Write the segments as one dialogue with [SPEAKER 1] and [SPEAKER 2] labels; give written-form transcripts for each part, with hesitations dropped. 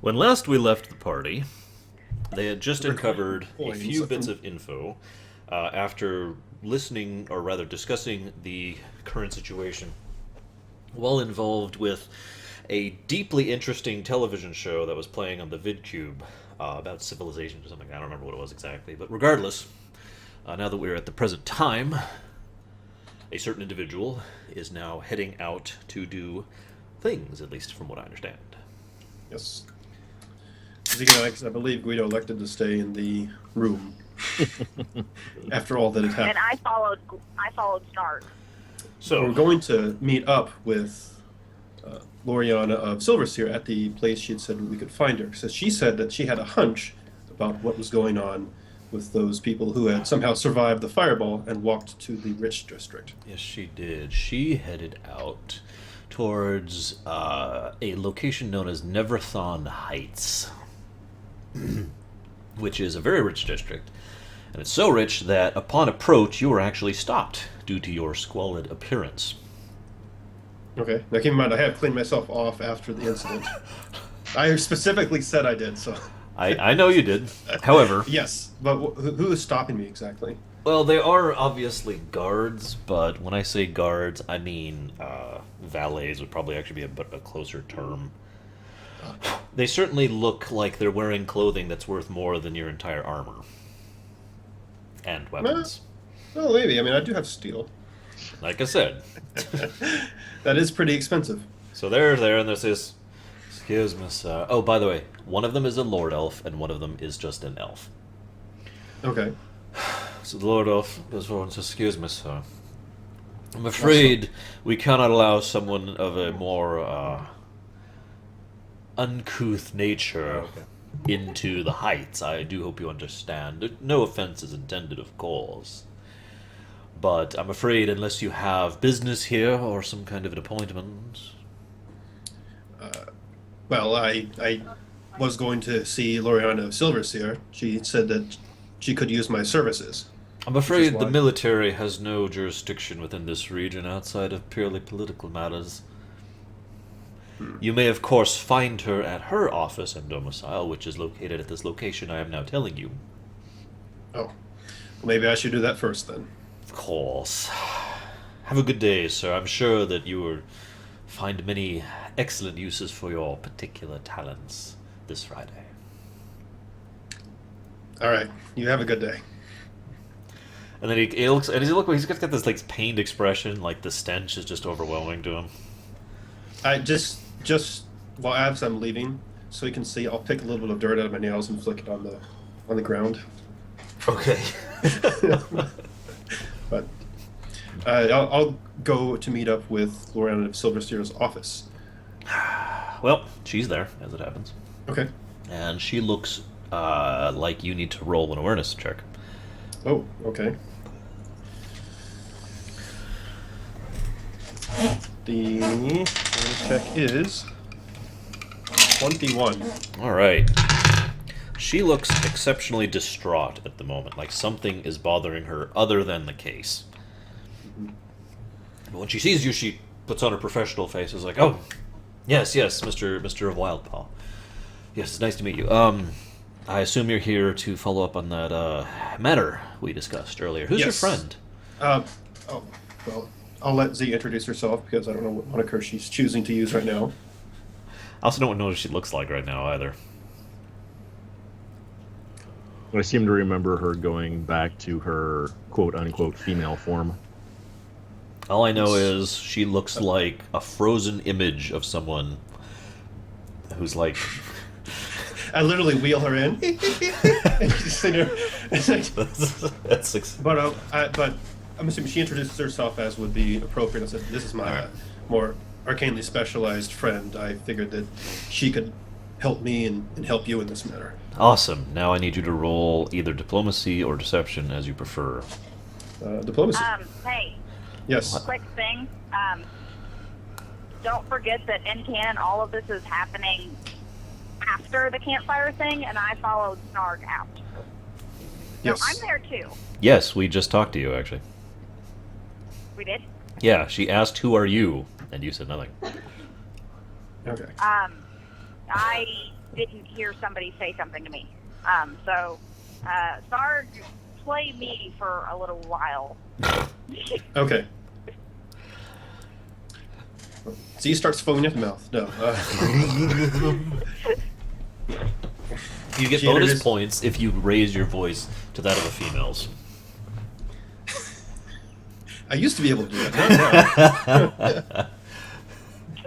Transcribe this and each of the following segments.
[SPEAKER 1] When last we left the party, they had just uncovered a
[SPEAKER 2] Coins.
[SPEAKER 1] few bits of info after listening, or rather discussing, the current situation while involved with a deeply interesting television show that was playing on the VidCube about civilization or something. I don't remember what it was exactly. But regardless, now that we're at the present time, a certain individual is now heading out to do things, at least from what I understand.
[SPEAKER 2] Yes. Because I believe Guido elected to stay in the room after all that had
[SPEAKER 3] And
[SPEAKER 2] happened.
[SPEAKER 3] I followed Snark.
[SPEAKER 2] So we're
[SPEAKER 1] So,
[SPEAKER 2] going to meet up with Loriana of Silverseer at the place she had said we could find her. So she said that she had a hunch about what was going on with those people who had somehow survived the fireball and walked to the rich district.
[SPEAKER 1] yes, she did. She headed out towards a location known as Neverthon Heights, which is a very rich district. And it's so rich that upon approach, you were actually stopped due to your squalid appearance.
[SPEAKER 2] Okay. Now keep in mind, I have cleaned myself off after the incident. I specifically said I did, so.
[SPEAKER 1] I know you did. However,
[SPEAKER 2] Yes, but who is stopping me exactly?
[SPEAKER 1] well, they are obviously guards, but when I say guards, I mean valets would probably actually be a closer term. They certainly look like they're wearing clothing that's worth more than your entire armor and weapons.
[SPEAKER 2] Well, maybe. I mean, I do have steel.
[SPEAKER 1] Like I said.
[SPEAKER 2] That is pretty expensive.
[SPEAKER 1] So they're there, and there's this. Excuse me, sir. Oh, by the way, one of them is a lord elf, and one of them is just an elf.
[SPEAKER 2] Okay.
[SPEAKER 1] So the lord elf goes forward and says, "Excuse me, sir. I'm afraid we cannot allow someone of a more uncouth nature into the heights. I do hope you understand. No offense is intended, of course. But I'm afraid unless you have business here or some kind of an appointment."
[SPEAKER 2] Well, I was going to see Loriana of Silverseer. She said that she could use my services.
[SPEAKER 1] I'm afraid the
[SPEAKER 2] why-
[SPEAKER 1] military has no jurisdiction within this region outside of purely political matters. You may, of course, find her at her office and domicile, which is located at this location I am now telling you.
[SPEAKER 2] Oh. Well, maybe I should do that first then.
[SPEAKER 1] Of course. Have a good day, sir. I'm sure that you will find many excellent uses for your particular talents this Friday.
[SPEAKER 2] All right. You have a good day.
[SPEAKER 1] And then he looks, and he's got this like pained expression, like the stench is just overwhelming to him.
[SPEAKER 2] I just while as I'm leaving, so you can see, I'll pick a little bit of dirt out of my nails and flick it on the ground.
[SPEAKER 1] Okay.
[SPEAKER 2] But I'll go to meet up with Loriana of Silverseer's office.
[SPEAKER 1] Well, she's there, as it happens.
[SPEAKER 2] Okay.
[SPEAKER 1] And she looks like you need to roll an awareness check.
[SPEAKER 2] Oh, okay. The awareness check is 21.
[SPEAKER 1] All right. She looks exceptionally distraught at the moment, like something is bothering her other than the case. But when she sees you, she puts on her professional face. Is like, "Oh, yes, Mr. of Wildpaw. Yes, it's nice to meet you. I assume you're here to follow up on that matter we discussed earlier. Who's your
[SPEAKER 2] Yes.
[SPEAKER 1] friend?"
[SPEAKER 2] Oh, well, I'll let Z introduce herself because I don't know what moniker she's choosing to use right now.
[SPEAKER 1] I also don't know what she looks like right now either.
[SPEAKER 4] I seem to remember her going back to her quote-unquote female form.
[SPEAKER 1] All I know is she looks like a frozen image of someone who's like...
[SPEAKER 2] I literally wheel her in. And she's sitting there. It's like,
[SPEAKER 1] That's
[SPEAKER 2] but I'm assuming she introduces herself as would be appropriate. I said, "This is my more arcanely specialized friend. I figured that she could help me and help you in this matter."
[SPEAKER 1] awesome. Now I need you to roll either diplomacy or deception, as you prefer.
[SPEAKER 2] Diplomacy.
[SPEAKER 3] Hey,
[SPEAKER 2] Yes.
[SPEAKER 3] quick thing. Don't forget that in canon, all of this is happening after the campfire thing, and I followed Snarg out.
[SPEAKER 2] Yes.
[SPEAKER 3] So I'm there too.
[SPEAKER 1] Yes, we just talked to you, actually.
[SPEAKER 3] We did.
[SPEAKER 1] Yeah, she asked, "Who are you?" And you said nothing.
[SPEAKER 2] Okay.
[SPEAKER 3] I didn't hear somebody say something to me. So, Sarge, play me for a little while.
[SPEAKER 2] Okay. Z starts foaming at the mouth. No.
[SPEAKER 1] You get
[SPEAKER 2] She
[SPEAKER 1] bonus
[SPEAKER 2] introduced-
[SPEAKER 1] points if you raise your voice to that of a female's.
[SPEAKER 2] I used to be able to do that. Not now.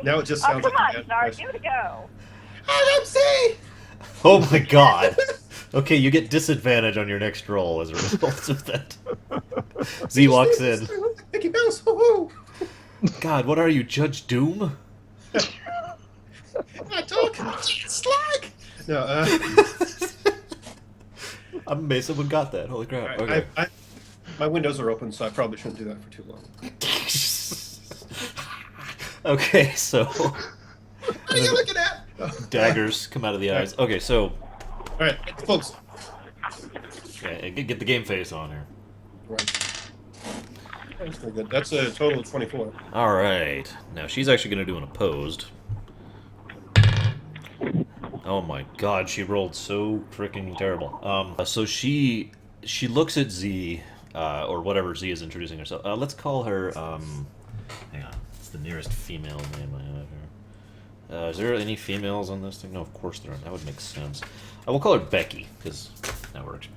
[SPEAKER 2] Now it just
[SPEAKER 3] Oh,
[SPEAKER 2] sounds
[SPEAKER 3] come
[SPEAKER 2] like
[SPEAKER 3] on, Sarge, give it a go.
[SPEAKER 2] LMC!
[SPEAKER 1] Oh my god. Okay, you get disadvantage on your next roll as a result of that. Z walks in.
[SPEAKER 2] Mickey Mouse, hoo
[SPEAKER 1] God, what are you, Judge Doom?
[SPEAKER 2] My dog, slag! No,
[SPEAKER 1] I'm amazed someone got that. Holy crap. Okay.
[SPEAKER 2] my windows are open, so I probably shouldn't do that for too long.
[SPEAKER 1] Okay, so
[SPEAKER 2] What are you looking at?
[SPEAKER 1] daggers come out of the eyes. Okay, so
[SPEAKER 2] Alright, folks.
[SPEAKER 1] yeah, get the game face on here.
[SPEAKER 2] Right. That's pretty good. That's a total of 24.
[SPEAKER 1] All right. Now she's actually going to do an opposed. Oh my god, she rolled so freaking terrible. So she looks at Z, or whatever Z is introducing herself. Let's call her. Hang on, it's the nearest female name I have here. Is there any females on this thing? No, of course there aren't. That would make sense. I will call her Becky because that works.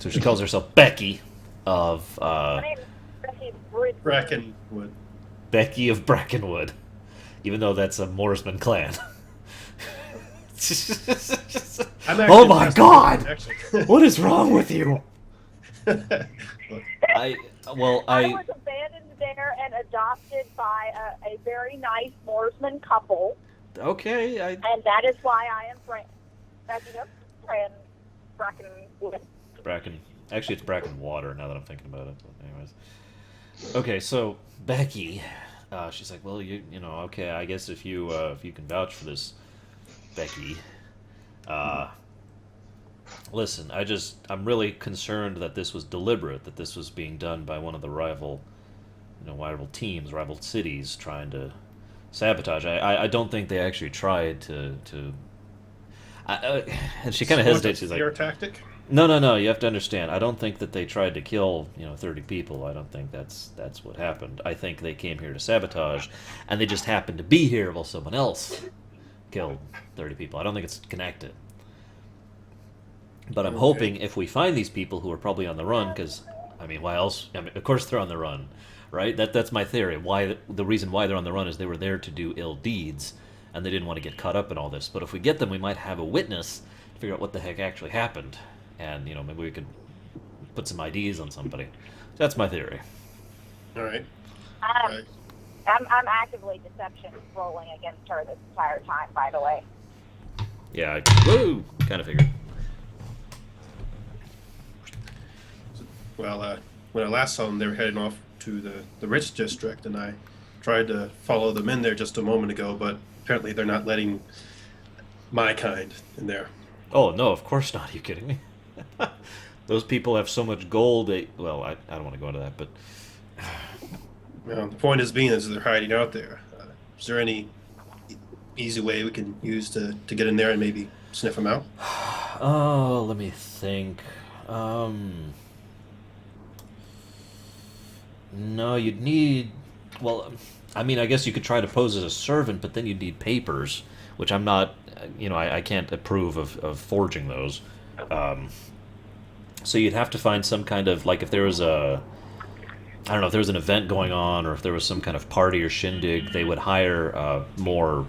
[SPEAKER 1] So she calls herself Becky of.
[SPEAKER 3] My name is Becky Bridgewood.
[SPEAKER 2] Brackenwood.
[SPEAKER 1] Becky of Brackenwood, even though that's a Morrisman clan.
[SPEAKER 2] I'm actually
[SPEAKER 1] Oh my
[SPEAKER 2] impressed
[SPEAKER 1] god!
[SPEAKER 2] actually.
[SPEAKER 1] What is wrong with you?
[SPEAKER 2] Look,
[SPEAKER 1] I
[SPEAKER 3] I
[SPEAKER 1] I
[SPEAKER 3] was abandoned there and adopted by a very nice Moorsman couple,
[SPEAKER 1] okay.
[SPEAKER 3] and that is why I am Brackenwood.
[SPEAKER 1] Bracken. Actually, it's Bracken Water. Now that I'm thinking about it. But anyways, okay. So Becky, she's like, well, you know, okay. I guess if you can vouch for this, Becky. Listen, I'm really concerned that this was deliberate, that this was being done by one of the rival teams, rival cities, trying to sabotage. I don't think they actually tried to. And she kind of hesitates. She's like,
[SPEAKER 2] your tactic?
[SPEAKER 1] no. You have to understand. I don't think that they tried to kill 30 people. I don't think that's what happened. I think they came here to sabotage, and they just happened to be here while someone else killed 30 people. I don't think it's connected. But I'm hoping if we find these people who are probably on the run, because I mean, why else? I mean, of course they're on the run, right? That's my theory. Why the reason why they're on the run is they were there to do ill deeds, and they didn't want to get caught up in all this. But if we get them, we might have a witness to figure out what the heck actually happened, and maybe we could put some IDs on somebody. That's my theory.
[SPEAKER 2] All right.
[SPEAKER 3] Um, I'm actively deception rolling against her this entire time, by the way.
[SPEAKER 1] Yeah, woo, kind of figured.
[SPEAKER 2] Well, when I last saw them, they were heading off to the rich district, and I tried to follow them in there just a moment ago, but apparently they're not letting my kind in there.
[SPEAKER 1] Oh no, of course not. Are you kidding me? Those people have so much gold. I don't want to go into that, but
[SPEAKER 2] The point is they're hiding out there. Is there any easy way we can use to get in there and maybe sniff them out?
[SPEAKER 1] oh, let me think. No, you'd need. Well, I mean, I guess you could try to pose as a servant, but then you'd need papers, which I'm not. I can't approve of forging those. So you'd have to find some kind of, like, if there was I don't know, if there was an event going on, or if there was some kind of party or shindig, they would hire more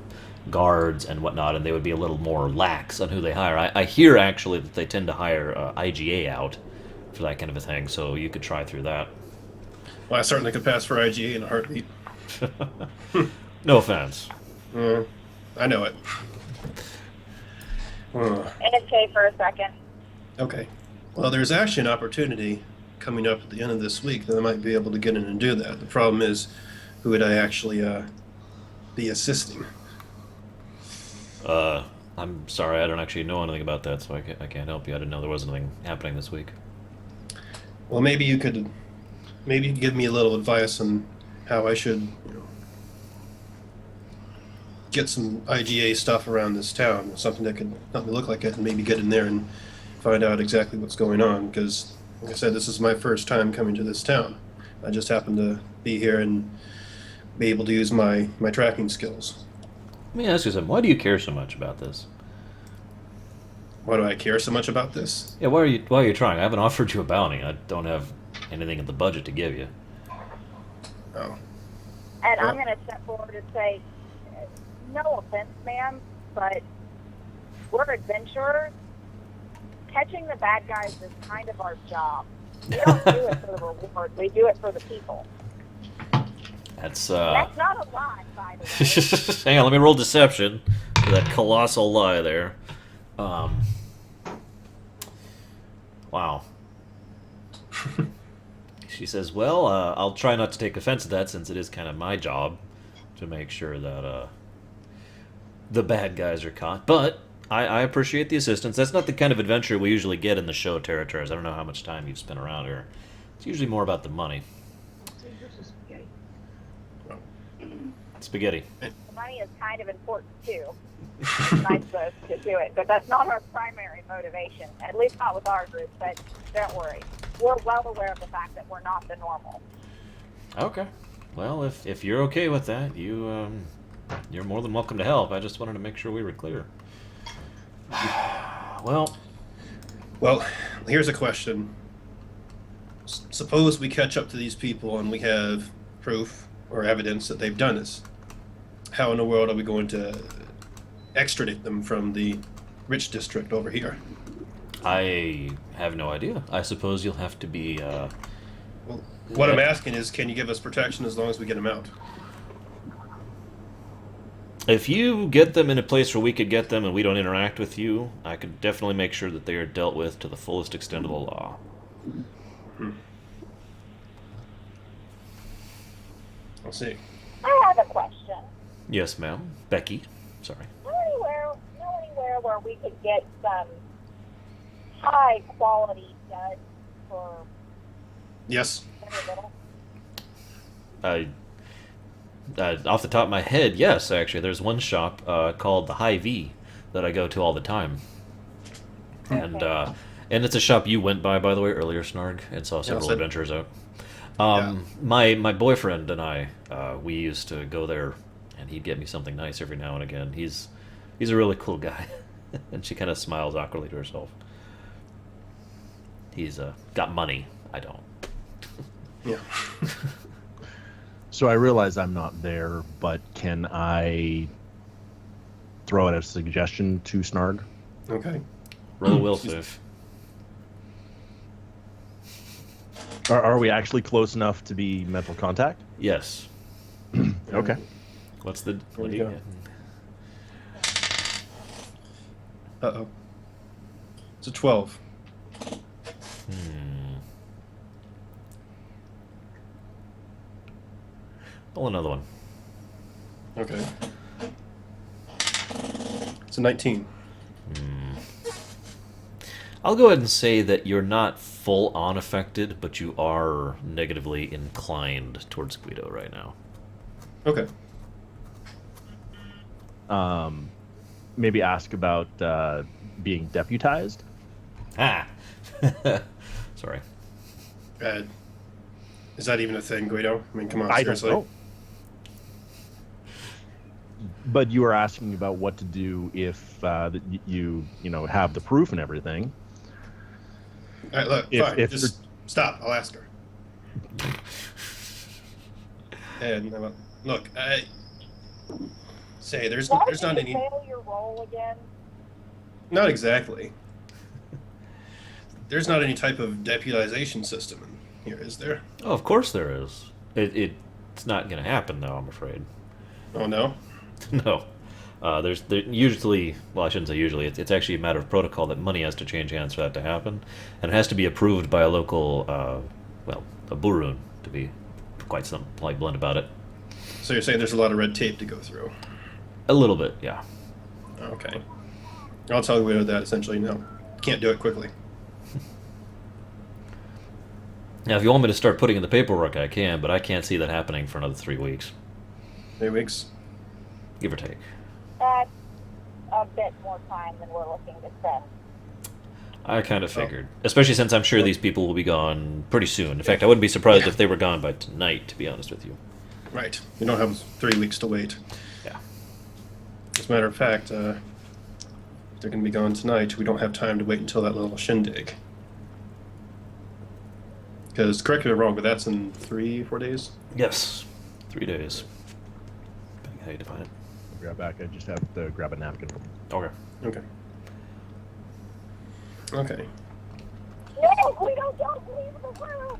[SPEAKER 1] guards and whatnot, and they would be a little more lax on who they hire. I hear actually that they tend to hire IGA out for that kind of a thing, so you could try through that.
[SPEAKER 2] Well, I certainly could pass for IGA in a heartbeat.
[SPEAKER 1] No offense.
[SPEAKER 2] I know it.
[SPEAKER 3] NSK for a second.
[SPEAKER 2] Okay. Well, there's actually an opportunity coming up at the end of this week that I might be able to get in and do that. The problem is, who would I actually be assisting?
[SPEAKER 1] I'm sorry, I don't actually know anything about that, so I can't help you. I didn't know there was anything happening this week.
[SPEAKER 2] Well, maybe you could give me a little advice on how I should get some IGA stuff around this town, something that could help me look like it, and maybe get in there and find out exactly what's going on. Because, like I said, this is my first time coming to this town. I just happen to be here and be able to use my tracking skills.
[SPEAKER 1] Let me ask you something. Why do you care so much about this?
[SPEAKER 2] Why do I care so much about this?
[SPEAKER 1] Yeah, why are you trying? I haven't offered you a bounty. I don't have anything in the budget to give you.
[SPEAKER 2] Oh.
[SPEAKER 3] And I'm
[SPEAKER 2] Well-
[SPEAKER 3] going to step forward and say, no offense, ma'am, but we're adventurers. Catching the bad guys is kind of our job. We don't do it for the reward. We do it for the people.
[SPEAKER 1] That's
[SPEAKER 3] That's not a lie, by the way.
[SPEAKER 1] hang on, let me roll deception for that colossal lie there. Wow. She says, well, I'll try not to take offense to that, since it is kind of my job to make sure that the bad guys are caught. But I appreciate the assistance. That's not the kind of adventure we usually get in the show territories. I don't know how much time you've spent around here. It's usually more about the money. Spaghetti.
[SPEAKER 3] The money is kind of important, too. It's nice to do it, but that's not our primary motivation, at least not with our group, but don't worry. We're well aware of the fact that we're not the normal.
[SPEAKER 1] Okay. Well, if you're okay with that, you're more than welcome to help. I just wanted to make sure we were clear. Well,
[SPEAKER 2] Well, here's a question. Suppose we catch up to these people and we have proof or evidence that they've done this. How in the world are we going to extradite them from the rich district over here?
[SPEAKER 1] I have no idea. I suppose you'll have to be.
[SPEAKER 2] Well, what I'm asking is, can you give us protection as long as we get them out?
[SPEAKER 1] If you get them in a place where we could get them and we don't interact with you, I could definitely make sure that they are dealt with to the fullest extent of the law.
[SPEAKER 2] I'll see.
[SPEAKER 3] I have a question.
[SPEAKER 1] Yes, ma'am. Becky. Sorry.
[SPEAKER 3] Know anywhere where we could get some high quality studs for
[SPEAKER 2] Yes.
[SPEAKER 3] very little?
[SPEAKER 1] Off the top of my head, yes, actually. There's one shop called the High V that I go to all the time. And and it's a shop you went by the way, earlier, Snarg, and saw several
[SPEAKER 2] said-
[SPEAKER 1] adventures out.
[SPEAKER 2] Yeah.
[SPEAKER 1] My boyfriend and I, we used to go there, and he'd get me something nice every now and again. He's a really cool guy. And she kind of smiles awkwardly to herself. He's got money. I don't.
[SPEAKER 2] Yeah.
[SPEAKER 4] So I realize I'm not there, but can I throw out a suggestion to Snarg?
[SPEAKER 2] Okay.
[SPEAKER 1] Roll a will save.
[SPEAKER 4] Are we actually close enough to be mental contact?
[SPEAKER 1] Yes.
[SPEAKER 4] Okay.
[SPEAKER 1] What's the?
[SPEAKER 2] There
[SPEAKER 1] What do
[SPEAKER 2] you
[SPEAKER 1] you
[SPEAKER 2] go.
[SPEAKER 1] get?
[SPEAKER 2] Uh-oh. It's a 12.
[SPEAKER 1] Roll another one.
[SPEAKER 2] Okay. It's a 19.
[SPEAKER 1] I'll go ahead and say that you're not full on affected, but you are negatively inclined towards Guido right now.
[SPEAKER 2] Okay.
[SPEAKER 4] Maybe ask about being deputized.
[SPEAKER 1] Ah! Sorry.
[SPEAKER 2] Is that even a thing, Guido? I mean, come on,
[SPEAKER 4] I don't
[SPEAKER 2] seriously.
[SPEAKER 4] know. But you were asking about what to do if you have the proof and everything.
[SPEAKER 2] All right, look,
[SPEAKER 4] If-
[SPEAKER 2] fine.
[SPEAKER 4] if
[SPEAKER 2] Just stop. I'll ask her. And I'm like, look, I say there's
[SPEAKER 3] Why
[SPEAKER 2] not
[SPEAKER 3] did
[SPEAKER 2] any.
[SPEAKER 3] you fail your role again?
[SPEAKER 2] Not exactly. There's not any type of deputization system in here, is there?
[SPEAKER 1] Oh, of course there is. It's not going to happen, though, I'm afraid.
[SPEAKER 2] Oh no.
[SPEAKER 1] No. There's usually, well, I shouldn't say usually, it's actually a matter of protocol that money has to change hands for that to happen. And it has to be approved by a local, a burun, to be quite blunt about it.
[SPEAKER 2] So you're saying there's a lot of red tape to go through?
[SPEAKER 1] A little bit, yeah.
[SPEAKER 2] Okay. I'll tell Guido that essentially no. Can't do it quickly.
[SPEAKER 1] Now, if you want me to start putting in the paperwork, I can, but I can't see that happening for another 3 weeks,
[SPEAKER 2] 3 weeks.
[SPEAKER 1] give or take.
[SPEAKER 3] That's a bit more time than we're looking to spend.
[SPEAKER 1] I kind of figured, especially since I'm sure these people will be gone pretty soon. In fact, I wouldn't be surprised if they were gone by tonight, to be honest with you.
[SPEAKER 2] Right. We don't have 3 weeks to wait.
[SPEAKER 1] Yeah.
[SPEAKER 2] As a matter of fact, if they're going to be gone tonight, we don't have time to wait until that little shindig. Because, correct me if I'm wrong, but that's in 3-4 days?
[SPEAKER 1] Yes. 3 days. Depending on how you define it.
[SPEAKER 4] Grab back. I just have to grab a napkin.
[SPEAKER 1] Okay.
[SPEAKER 2] Okay. Okay.
[SPEAKER 3] No, we don't leave the room.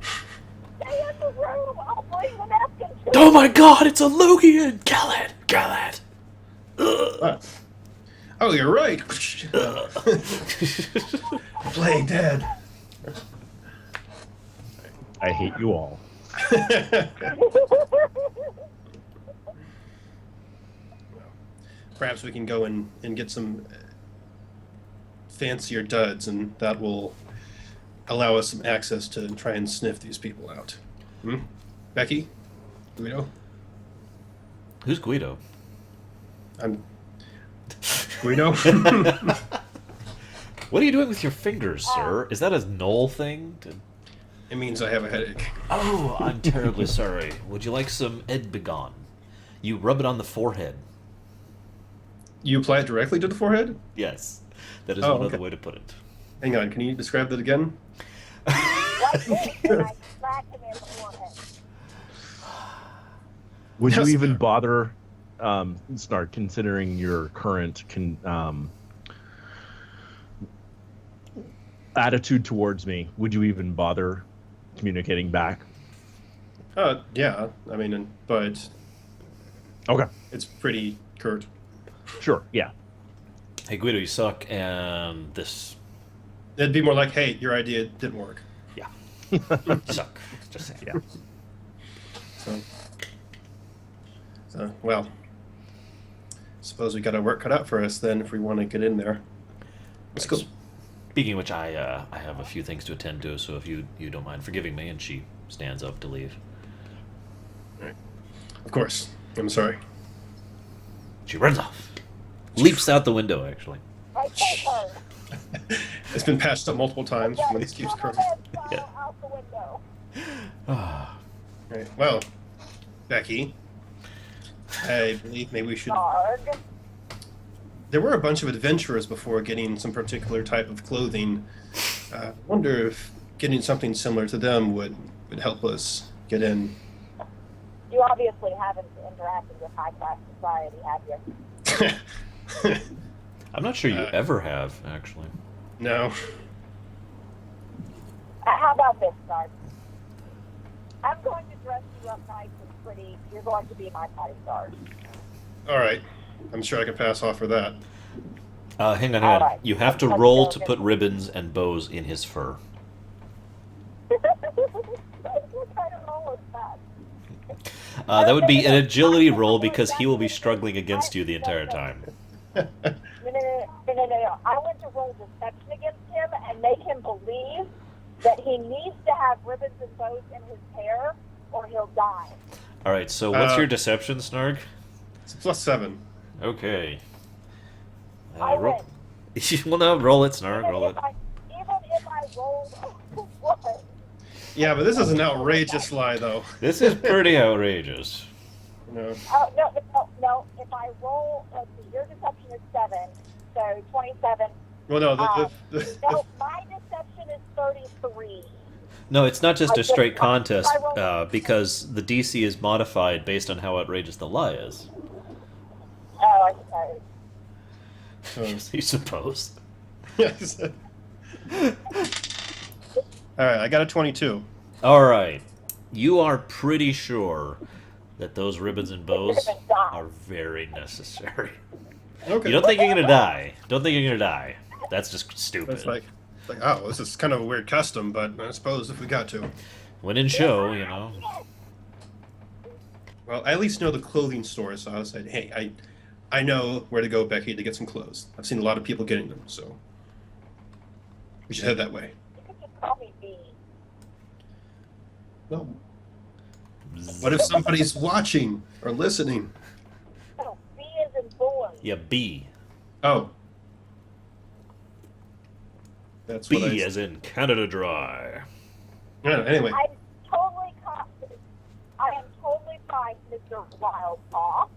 [SPEAKER 3] Stay in the room. I'll bring the napkin to
[SPEAKER 1] Oh my god, it's a Logian! Kill it! Kill it!
[SPEAKER 2] What? Oh, you're right. Play dead.
[SPEAKER 4] I hate you all.
[SPEAKER 2] Perhaps we can go and get some fancier duds, and that will allow us some access to try and sniff these people out. Hmm? Becky? Guido?
[SPEAKER 1] Who's Guido?
[SPEAKER 2] I'm... Guido?
[SPEAKER 1] What are you doing with your fingers, sir? Is that a knoll thing?
[SPEAKER 2] It means I have a headache.
[SPEAKER 1] Oh, I'm terribly sorry. Would you like some Edbigon? You rub it on the forehead.
[SPEAKER 2] You apply it directly to the forehead?
[SPEAKER 1] Yes. That is
[SPEAKER 2] Oh,
[SPEAKER 1] one
[SPEAKER 2] okay.
[SPEAKER 1] other way to put it.
[SPEAKER 2] Hang on, can you describe that again?
[SPEAKER 3] like this, and I smack him in the forehead.
[SPEAKER 4] Would
[SPEAKER 2] Yes.
[SPEAKER 4] you even bother, Snark, considering your current attitude towards me? Would you even bother communicating back?
[SPEAKER 2] Yeah. I mean, but
[SPEAKER 4] Okay.
[SPEAKER 2] it's pretty curt.
[SPEAKER 4] Sure. Yeah.
[SPEAKER 1] Hey, Guido, you suck, and this...
[SPEAKER 2] It'd be more like, hey, your idea didn't work.
[SPEAKER 1] Yeah. Suck. Just saying.
[SPEAKER 4] Yeah.
[SPEAKER 2] So, well, suppose we got our work cut out for us then if we want to get in there. Let's go.
[SPEAKER 1] Speaking of which, I have a few things to attend to, so if you don't mind forgiving me, and she stands up to leave.
[SPEAKER 2] Of course. I'm sorry.
[SPEAKER 1] She runs off. Leaps out the window, actually.
[SPEAKER 3] I take her.
[SPEAKER 2] It's been patched up multiple times.
[SPEAKER 3] Yeah,
[SPEAKER 2] One of these keeps
[SPEAKER 3] come
[SPEAKER 2] curving.
[SPEAKER 3] on in, out the window.
[SPEAKER 2] Right. Well, Becky, I believe maybe we should.
[SPEAKER 3] Arg.
[SPEAKER 2] There were a bunch of adventurers before getting some particular type of clothing. I wonder if getting something similar to them would help us get in.
[SPEAKER 3] You obviously haven't interacted with high-class society, have you?
[SPEAKER 1] I'm not sure you
[SPEAKER 2] Uh,
[SPEAKER 1] ever have, actually.
[SPEAKER 2] No.
[SPEAKER 3] How about this, Sarge? I'm going to dress you up nice and pretty. You're going to be my bodyguard.
[SPEAKER 2] All right. I'm sure I can pass off for that.
[SPEAKER 1] Hang on.
[SPEAKER 3] All right.
[SPEAKER 1] You have to
[SPEAKER 3] Let's
[SPEAKER 1] roll
[SPEAKER 3] go
[SPEAKER 1] to
[SPEAKER 3] again.
[SPEAKER 1] put ribbons and bows in his fur.
[SPEAKER 3] What kind of role is that?
[SPEAKER 1] That would be an agility roll because he will be struggling against you the entire time.
[SPEAKER 3] No. I want to roll deception against him and make him believe that he needs to have ribbons and bows in his hair or he'll die.
[SPEAKER 1] All right. So what's
[SPEAKER 2] Uh,
[SPEAKER 1] your deception, Snarg?
[SPEAKER 2] It's +7.
[SPEAKER 1] Okay.
[SPEAKER 3] I
[SPEAKER 1] Roll.
[SPEAKER 3] win.
[SPEAKER 1] Well, no, roll it, Snarg. Roll it.
[SPEAKER 3] Even if I rolled one.
[SPEAKER 2] Yeah, but this is an outrageous lie, though.
[SPEAKER 1] This is pretty outrageous.
[SPEAKER 2] No.
[SPEAKER 3] Oh, no. If I roll, let's see, your deception is 7, so 27.
[SPEAKER 2] Well, no.
[SPEAKER 3] No, my deception is 33.
[SPEAKER 1] No, it's not just a straight contest
[SPEAKER 3] I rolled-
[SPEAKER 1] because the DC is modified based on how outrageous the lie is.
[SPEAKER 3] Oh, I suppose.
[SPEAKER 1] You suppose.
[SPEAKER 2] Yes. All right, I got a 22.
[SPEAKER 1] All right. You are pretty sure that those ribbons and bows are very necessary.
[SPEAKER 2] Okay.
[SPEAKER 1] You don't think you're gonna die. Don't think you're gonna die. That's just stupid.
[SPEAKER 2] It's like, oh, this is kind of a weird custom, but I suppose if we got to.
[SPEAKER 1] When in show, you know.
[SPEAKER 2] Well, I at least know the clothing store, so I was like, hey, I know where to go, Becky, to get some clothes. I've seen a lot of people getting them, so we should head that way.
[SPEAKER 3] You could just call me B.
[SPEAKER 2] No. What if somebody's watching or listening?
[SPEAKER 3] No, B is in boy.
[SPEAKER 1] Yeah, B.
[SPEAKER 2] Oh. That's what
[SPEAKER 1] B as in Canada Dry.
[SPEAKER 2] Anyway.
[SPEAKER 3] I'm totally confident. I am totally fine, Mr. Wildpaw,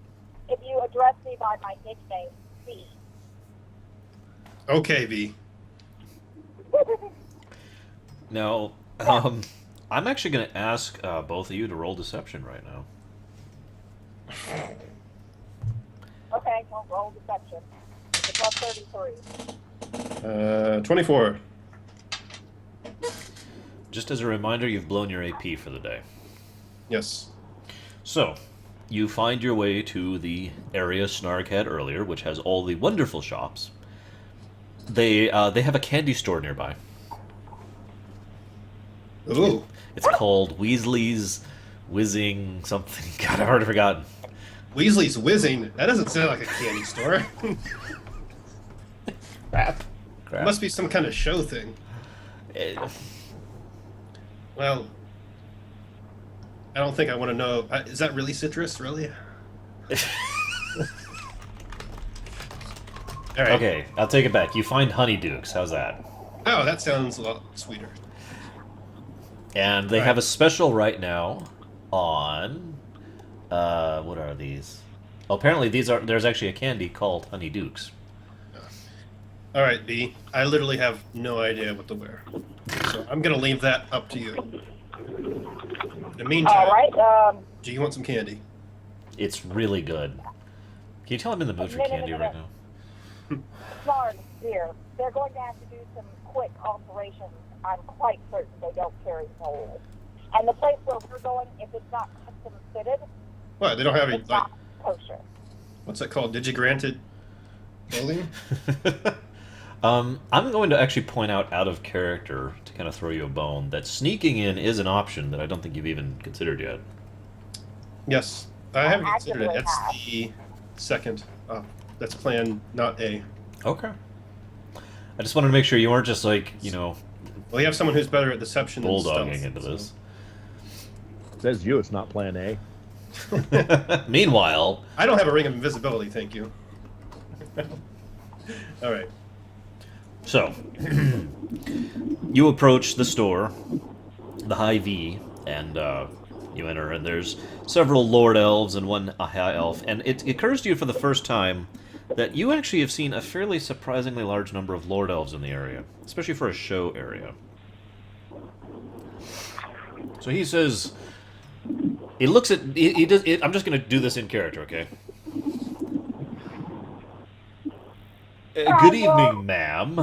[SPEAKER 3] if you address me by my nickname, B.
[SPEAKER 2] Okay, V.
[SPEAKER 1] Now, I'm actually going to ask both of you to roll deception right now.
[SPEAKER 3] Okay, well, roll deception. It's plus 33.
[SPEAKER 2] 24.
[SPEAKER 1] Just as a reminder, you've blown your AP for the day.
[SPEAKER 2] Yes.
[SPEAKER 1] So, you find your way to the area Snark had earlier, which has all the wonderful shops. They have a candy store nearby.
[SPEAKER 2] Ooh.
[SPEAKER 1] It's called Weasley's Whizzing something. God, I've already forgotten.
[SPEAKER 2] Weasley's Whizzing. That doesn't sound like a candy store.
[SPEAKER 1] Crap.
[SPEAKER 2] It must be some kind of show thing. Well, I don't think I want to know. Is that really citrus? Really? All right.
[SPEAKER 1] Okay, I'll take it back. You find Honeydukes. How's that?
[SPEAKER 2] Oh, that sounds a lot sweeter.
[SPEAKER 1] And they have a special right now on... what are these? Oh, apparently there's actually a candy called Honeydukes.
[SPEAKER 2] All right, B. I literally have no idea what to wear. So I'm going to leave that up to you. In the meantime,
[SPEAKER 3] All right.
[SPEAKER 2] do you want some candy?
[SPEAKER 1] It's really good. Can you tell I'm in the mood for
[SPEAKER 3] No,
[SPEAKER 1] candy
[SPEAKER 3] no.
[SPEAKER 1] right now?
[SPEAKER 3] Sorry, dear. They're going to have to do some quick alterations. I'm quite certain they don't carry mold. And the place where we're going, if it's not custom fitted,
[SPEAKER 2] What? They don't have any,
[SPEAKER 3] it's
[SPEAKER 2] like,
[SPEAKER 3] not kosher.
[SPEAKER 2] what's that called? Digigranted clothing?
[SPEAKER 1] I'm going to actually point out of character to kind of throw you a bone that sneaking in is an option that I don't think you've even considered yet.
[SPEAKER 2] Yes. I haven't considered it.
[SPEAKER 3] actively
[SPEAKER 2] That's
[SPEAKER 3] have.
[SPEAKER 2] the second. That's plan, not A.
[SPEAKER 1] Okay. I just wanted to make sure you weren't just like,
[SPEAKER 2] Well, you have someone who's better at deception than
[SPEAKER 1] bulldogging
[SPEAKER 2] stealth,
[SPEAKER 1] into
[SPEAKER 2] so-
[SPEAKER 1] this.
[SPEAKER 4] Says you, it's not plan A.
[SPEAKER 1] Meanwhile,
[SPEAKER 2] I don't have a ring of invisibility, thank you. All right.
[SPEAKER 1] so you approach the store, the High V, and you enter, and there's several Lord Elves and one High Elf, and it occurs to you for the first time that you actually have seen a fairly surprisingly large number of Lord Elves in the area, especially for a show area. So he says, he looks at, he does, I'm just going to do this in character, okay? Good evening, ma'am.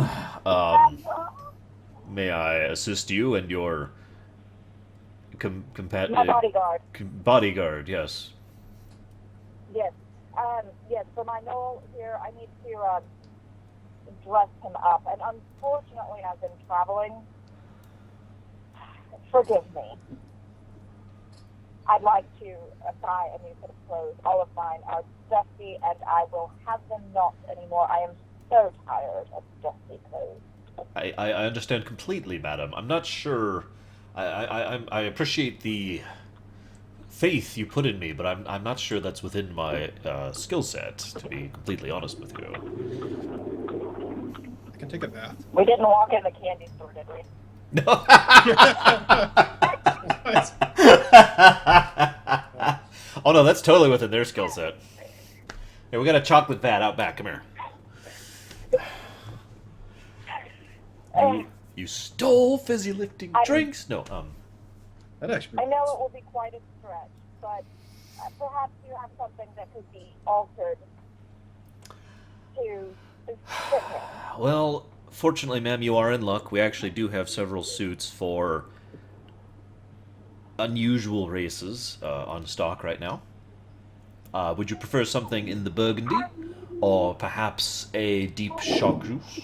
[SPEAKER 1] May I assist you and your
[SPEAKER 3] My bodyguard.
[SPEAKER 1] bodyguard? Yes.
[SPEAKER 3] Yes. Yes, for my Noel here, I need to dress him up. And unfortunately, I've been traveling. Forgive me. I'd like to buy a new set of clothes. All of mine are dusty, and I will have them not anymore. I am so tired of dusty clothes.
[SPEAKER 1] I understand completely, madam. I'm not sure. I appreciate the faith you put in me, but I'm not sure that's within my skill set, to be completely honest with you.
[SPEAKER 2] I can take a bath.
[SPEAKER 3] We didn't walk in the candy store, did we?
[SPEAKER 1] No. Oh no, that's totally within their skill set. Hey, we got a chocolate vat out back. Come here. You stole fizzy lifting drinks? No,
[SPEAKER 2] That actually.
[SPEAKER 3] I know it will be quite a stretch, but perhaps you have something that could be altered to fit him.
[SPEAKER 1] well, fortunately, ma'am, you are in luck. We actually do have several suits for unusual races on stock right now. Would you prefer something in the burgundy? Or perhaps a deep chartreuse?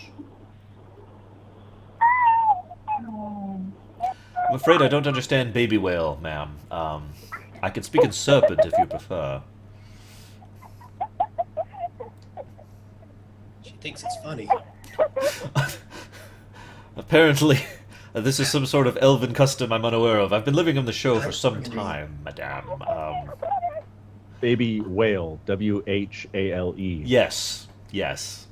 [SPEAKER 1] I'm afraid I don't understand baby whale, ma'am. I can speak in serpent if you prefer.
[SPEAKER 2] She thinks it's funny.
[SPEAKER 1] Apparently, this is some sort of elven custom I'm unaware of. I've been living on the show for some time, madame.
[SPEAKER 4] Baby whale. WHALE.
[SPEAKER 1] Yes, yes.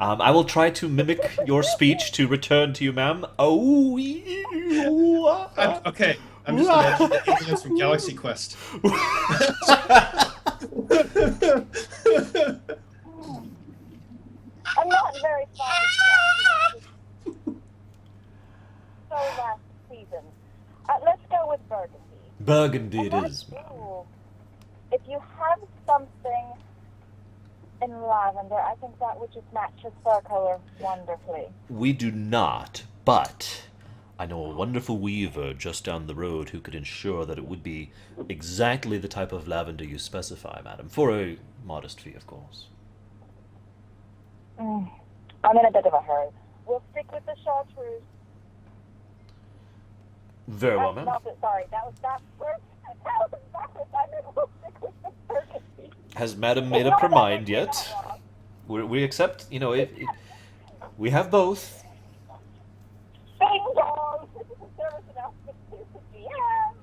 [SPEAKER 1] I will try to mimic your speech to return to you, ma'am. Oh,
[SPEAKER 2] Okay, I'm just imagining the aliens from Galaxy Quest.
[SPEAKER 3] I'm not very fond of Chelsea. So last season. Let's go with Burgundy.
[SPEAKER 1] Burgundy it
[SPEAKER 3] And
[SPEAKER 1] is.
[SPEAKER 3] ooh, if you have something in lavender, I think that would just match his fur color wonderfully.
[SPEAKER 1] We do not, but I know a wonderful weaver just down the road who could ensure that it would be exactly the type of lavender you specify, madam, for a modest fee, of course.
[SPEAKER 3] I'm in a bit of a hurry. We'll stick with the chartreuse.
[SPEAKER 1] Very well, ma'am.
[SPEAKER 3] Sorry, that was backwards. I meant we'll stick with the burgundy.
[SPEAKER 1] Has madam made up her mind yet? We accept, we have both.
[SPEAKER 3] Bing dong! This is a service announcement to the GM.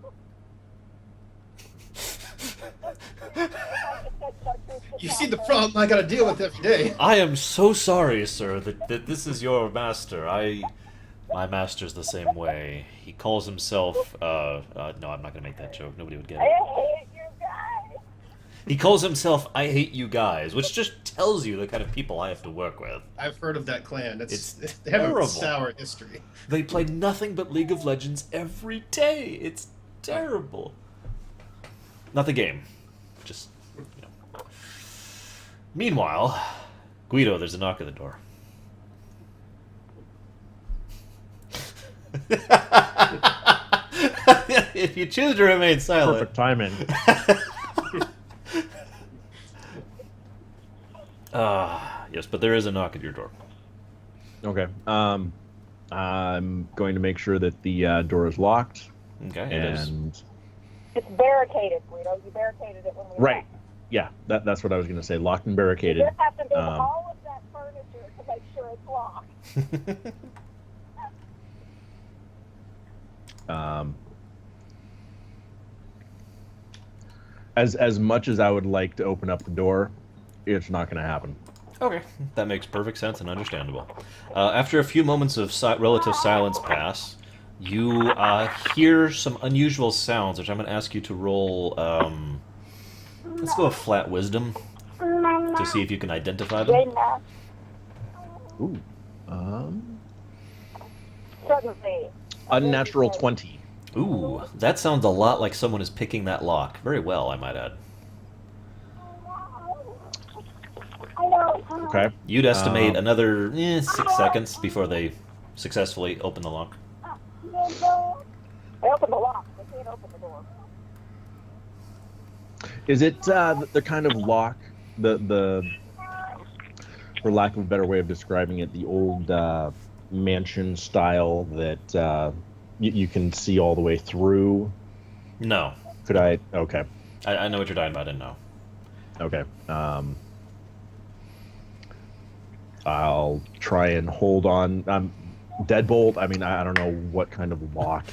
[SPEAKER 2] You see the problem I got to deal with every day.
[SPEAKER 1] I am so sorry, sir, that this is your master. My master's the same way. He calls himself, no, I'm not gonna make that joke. Nobody would get
[SPEAKER 3] I
[SPEAKER 1] it.
[SPEAKER 3] hate you guys.
[SPEAKER 1] He calls himself I Hate You Guys, which just tells you the kind of people I have to work with.
[SPEAKER 2] I've heard of that clan.
[SPEAKER 1] It's
[SPEAKER 2] they have
[SPEAKER 1] terrible.
[SPEAKER 2] a sour history.
[SPEAKER 1] They play nothing but League of Legends every day. It's terrible. Not the game. Just, Meanwhile, Guido, there's a knock at the door. If you choose to remain silent.
[SPEAKER 4] Perfect timing.
[SPEAKER 1] Yes, but there is a knock at your door.
[SPEAKER 4] Okay. I'm going to make sure that the door is locked.
[SPEAKER 1] Okay, it is.
[SPEAKER 4] And
[SPEAKER 3] It's barricaded, Guido. You barricaded it when we
[SPEAKER 4] right.
[SPEAKER 3] left.
[SPEAKER 4] Yeah, that's what I was going to say. Locked and
[SPEAKER 3] You
[SPEAKER 4] barricaded.
[SPEAKER 3] just have to move all of that furniture to make sure it's locked.
[SPEAKER 4] As much as I would like to open up the door, it's not going to happen.
[SPEAKER 1] Okay, that makes perfect sense and understandable. After a few moments of relative silence pass, you hear some unusual sounds, which I'm going to ask you to roll. Let's go with flat wisdom to see if you can identify them.
[SPEAKER 4] Ooh.
[SPEAKER 3] Suddenly.
[SPEAKER 4] Unnatural 20.
[SPEAKER 1] Ooh, that sounds a lot like someone is picking that lock. Very well, I might add.
[SPEAKER 4] Okay.
[SPEAKER 1] You'd estimate another 6 seconds before they successfully open the lock.
[SPEAKER 3] They opened the lock. They can't open the door.
[SPEAKER 4] Is it the kind of lock, the for lack of a better way of describing it, the old mansion style that you can see all the way through?
[SPEAKER 1] No.
[SPEAKER 4] Could I? Okay.
[SPEAKER 1] I know what you're talking about, and no.
[SPEAKER 4] Okay. I'll try and hold on. Deadbolt. I mean, I don't know what kind of lock.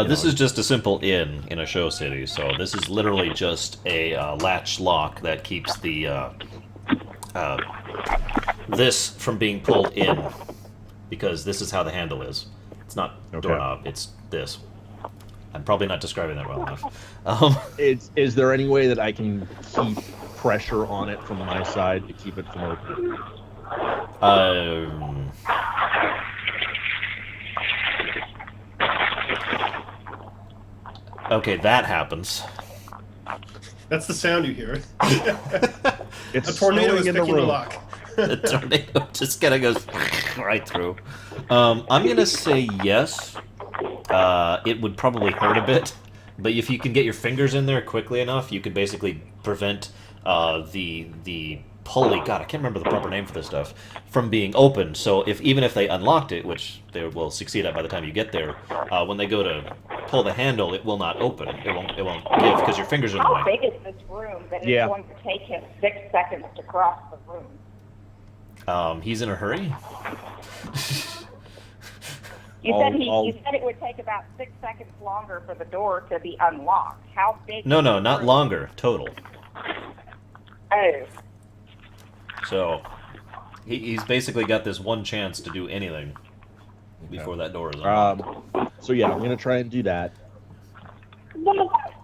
[SPEAKER 1] This is just a simple inn in a show city, so this is literally just a latch lock that keeps the this from being pulled in, because this is how the handle is. It's not doorknob, it's this. I'm probably not describing that well enough.
[SPEAKER 4] Is there any way that I can keep pressure on it from my side to keep it from opening?
[SPEAKER 1] Okay, that happens.
[SPEAKER 2] That's the sound you hear.
[SPEAKER 4] It's
[SPEAKER 2] A tornado is
[SPEAKER 4] snowing in the
[SPEAKER 2] picking the
[SPEAKER 4] room.
[SPEAKER 2] lock.
[SPEAKER 1] The tornado just kind of goes right through. I'm gonna say yes. It would probably hurt a bit, but if you can get your fingers in there quickly enough, you could basically prevent the pulley. God, I can't remember the proper name for this stuff, from being opened. So even if they unlocked it, which they will succeed at by the time you get there, when they go to pull the handle, it will not open. It won't give because your fingers are in the
[SPEAKER 3] How
[SPEAKER 1] way.
[SPEAKER 3] big is this room that
[SPEAKER 4] Yeah.
[SPEAKER 3] it's going to take him 6 seconds to cross the room?
[SPEAKER 1] He's in a hurry.
[SPEAKER 3] You
[SPEAKER 4] I'll-
[SPEAKER 3] you said it would take about 6 seconds longer for the door to be unlocked. How big?
[SPEAKER 1] No,
[SPEAKER 3] is
[SPEAKER 1] no,
[SPEAKER 3] the
[SPEAKER 1] not
[SPEAKER 3] room?
[SPEAKER 1] longer. Total.
[SPEAKER 3] Oh,
[SPEAKER 1] So he's basically got this one chance to do anything before that door is unlocked.
[SPEAKER 4] So yeah, I'm gonna try and do that.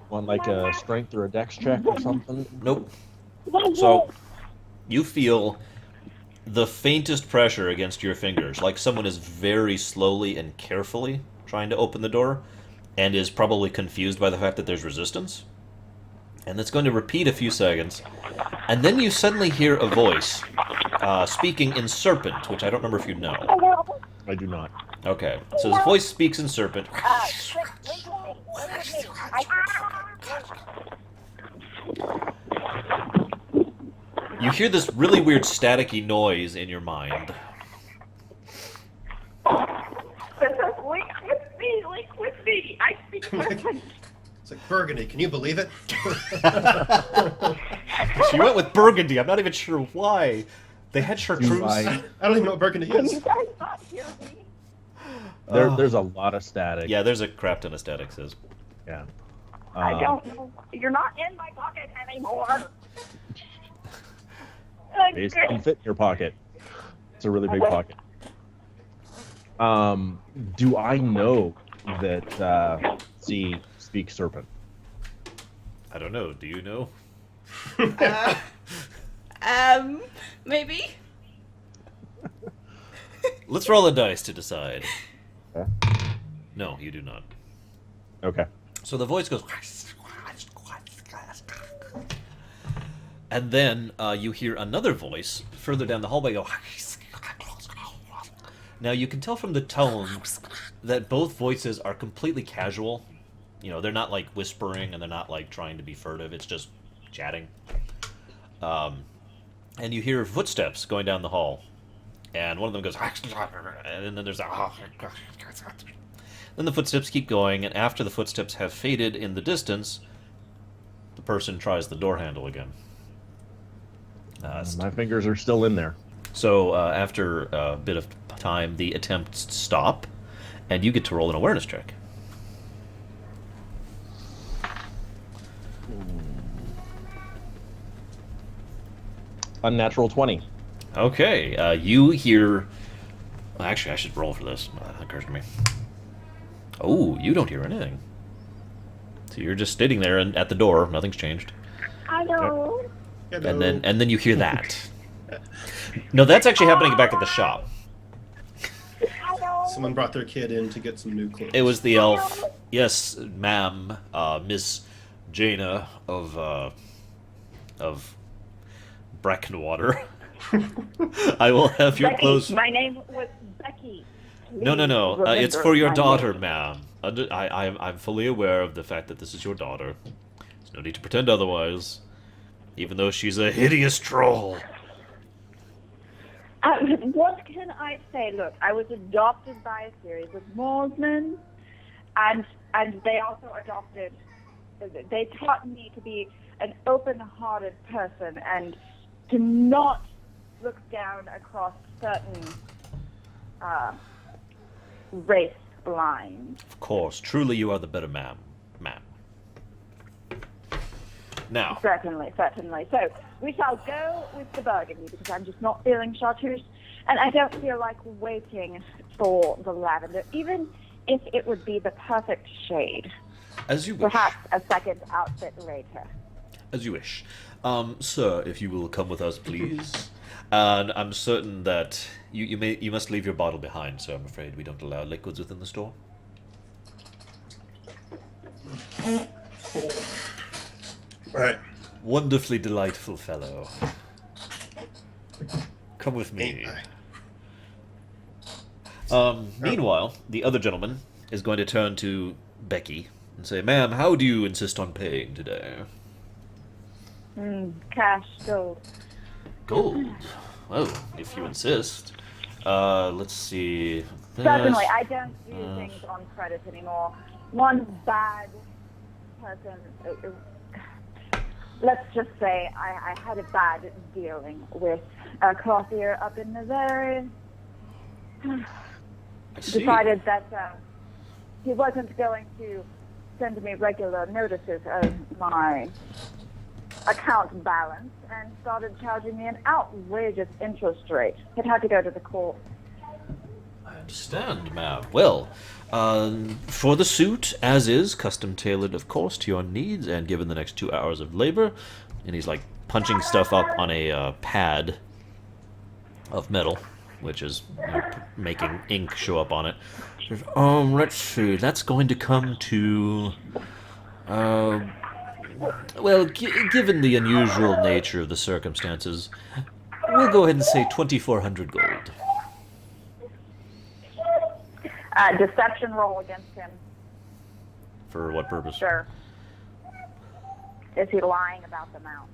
[SPEAKER 4] Want like a strength or a dex check or something?
[SPEAKER 1] Nope. So you feel the faintest pressure against your fingers, like someone is very slowly and carefully trying to open the door, and is probably confused by the fact that there's resistance. And it's going to repeat a few seconds, and then you suddenly hear a voice speaking in Serpent, which I don't remember if you know.
[SPEAKER 4] I do not.
[SPEAKER 1] Okay, so his voice speaks in Serpent.
[SPEAKER 3] Quick, link with me.
[SPEAKER 1] You hear this really weird staticky noise in your mind.
[SPEAKER 3] Link with me. I speak Serpent.
[SPEAKER 2] It's like Burgundy. Can you believe it?
[SPEAKER 1] She went with Burgundy. I'm not even sure why. They had chartreuse.
[SPEAKER 2] I don't even know what Burgundy
[SPEAKER 3] Can
[SPEAKER 2] is.
[SPEAKER 3] you guys not hear me?
[SPEAKER 4] There's a lot of static.
[SPEAKER 1] Yeah, there's a crap ton of static, says.
[SPEAKER 4] Yeah.
[SPEAKER 3] I don't know. You're not in my pocket anymore.
[SPEAKER 4] It can fit in your pocket. It's a really big pocket. Do I know that C speaks Serpent?
[SPEAKER 1] I don't know. Do you know?
[SPEAKER 5] Maybe.
[SPEAKER 1] Let's roll a dice to decide.
[SPEAKER 4] Okay.
[SPEAKER 1] No, you do not.
[SPEAKER 4] Okay.
[SPEAKER 1] So the voice goes, and then you hear another voice further down the hallway go. Now you can tell from the tone that both voices are completely casual. You know, they're not like whispering and they're not like trying to be furtive. It's just chatting. And you hear footsteps going down the hall, and one of them goes, and then there's a. Then the footsteps keep going, and after the footsteps have faded in the distance, the person tries the door handle again.
[SPEAKER 4] My fingers are still in there.
[SPEAKER 1] So after a bit of time, the attempts stop, and you get to roll an awareness check.
[SPEAKER 4] Unnatural 20.
[SPEAKER 1] Okay, you hear. Well, actually, I should roll for this. That occurs to me. Oh, you don't hear anything. So you're just sitting there and at the door. Nothing's changed.
[SPEAKER 3] Hello.
[SPEAKER 1] And then you hear that. No, that's actually happening back at the shop.
[SPEAKER 3] Hello.
[SPEAKER 2] Someone brought their kid in to get some new clothes.
[SPEAKER 1] It was the elf. Yes, ma'am, Miss Jaina of Brackenwater. I will have your
[SPEAKER 3] Becky.
[SPEAKER 1] clothes.
[SPEAKER 3] My name was Becky.
[SPEAKER 1] No.
[SPEAKER 3] Please
[SPEAKER 1] It's
[SPEAKER 3] remember
[SPEAKER 1] for your
[SPEAKER 3] my
[SPEAKER 1] daughter,
[SPEAKER 3] name.
[SPEAKER 1] ma'am. I'm fully aware of the fact that this is your daughter. There's no need to pretend otherwise. Even though she's a hideous troll.
[SPEAKER 3] What can I say? Look, I was adopted by a series of Moorsmen, and they also adopted. They taught me to be an open-hearted person and to not look down across certain race lines.
[SPEAKER 1] Of course, truly you are the better ma'am. Now,
[SPEAKER 3] Certainly. So we shall go with the burgundy because I'm just not feeling chartreuse, and I don't feel like waiting for the lavender, even if it would be the perfect shade.
[SPEAKER 1] as you wish.
[SPEAKER 3] Perhaps a second outfit later.
[SPEAKER 1] As you wish. Sir, if you will come with us, please. And I'm certain that you must leave your bottle behind, sir. I'm afraid we don't allow liquids within the store.
[SPEAKER 2] Right.
[SPEAKER 1] Wonderfully delightful fellow. Come with me. Meanwhile, the other gentleman is going to turn to Becky and say, "Ma'am, how do you insist on paying today?"
[SPEAKER 3] Cash, gold.
[SPEAKER 1] Gold. Oh, if you insist. Let's see.
[SPEAKER 3] Certainly, I don't do things on credit anymore. One bad person. Let's just say I had a bad dealing with a clothier up in Missouri.
[SPEAKER 1] see.
[SPEAKER 3] decided that he wasn't going to send me regular notices of my account balance and started charging me an outrageous interest rate. It had to go to the court.
[SPEAKER 1] I understand, ma'am. Well, for the suit, as is, custom tailored, of course, to your needs, and given the next 2 hours of labor, and he's like punching stuff up on a pad of metal, which is making ink show up on it. Let's see. That's going to come to. Well, given the unusual nature of the circumstances, we'll go ahead and say 2,400 gold.
[SPEAKER 3] Deception roll against him.
[SPEAKER 1] For what purpose?
[SPEAKER 3] Sure. Is he lying about the amount?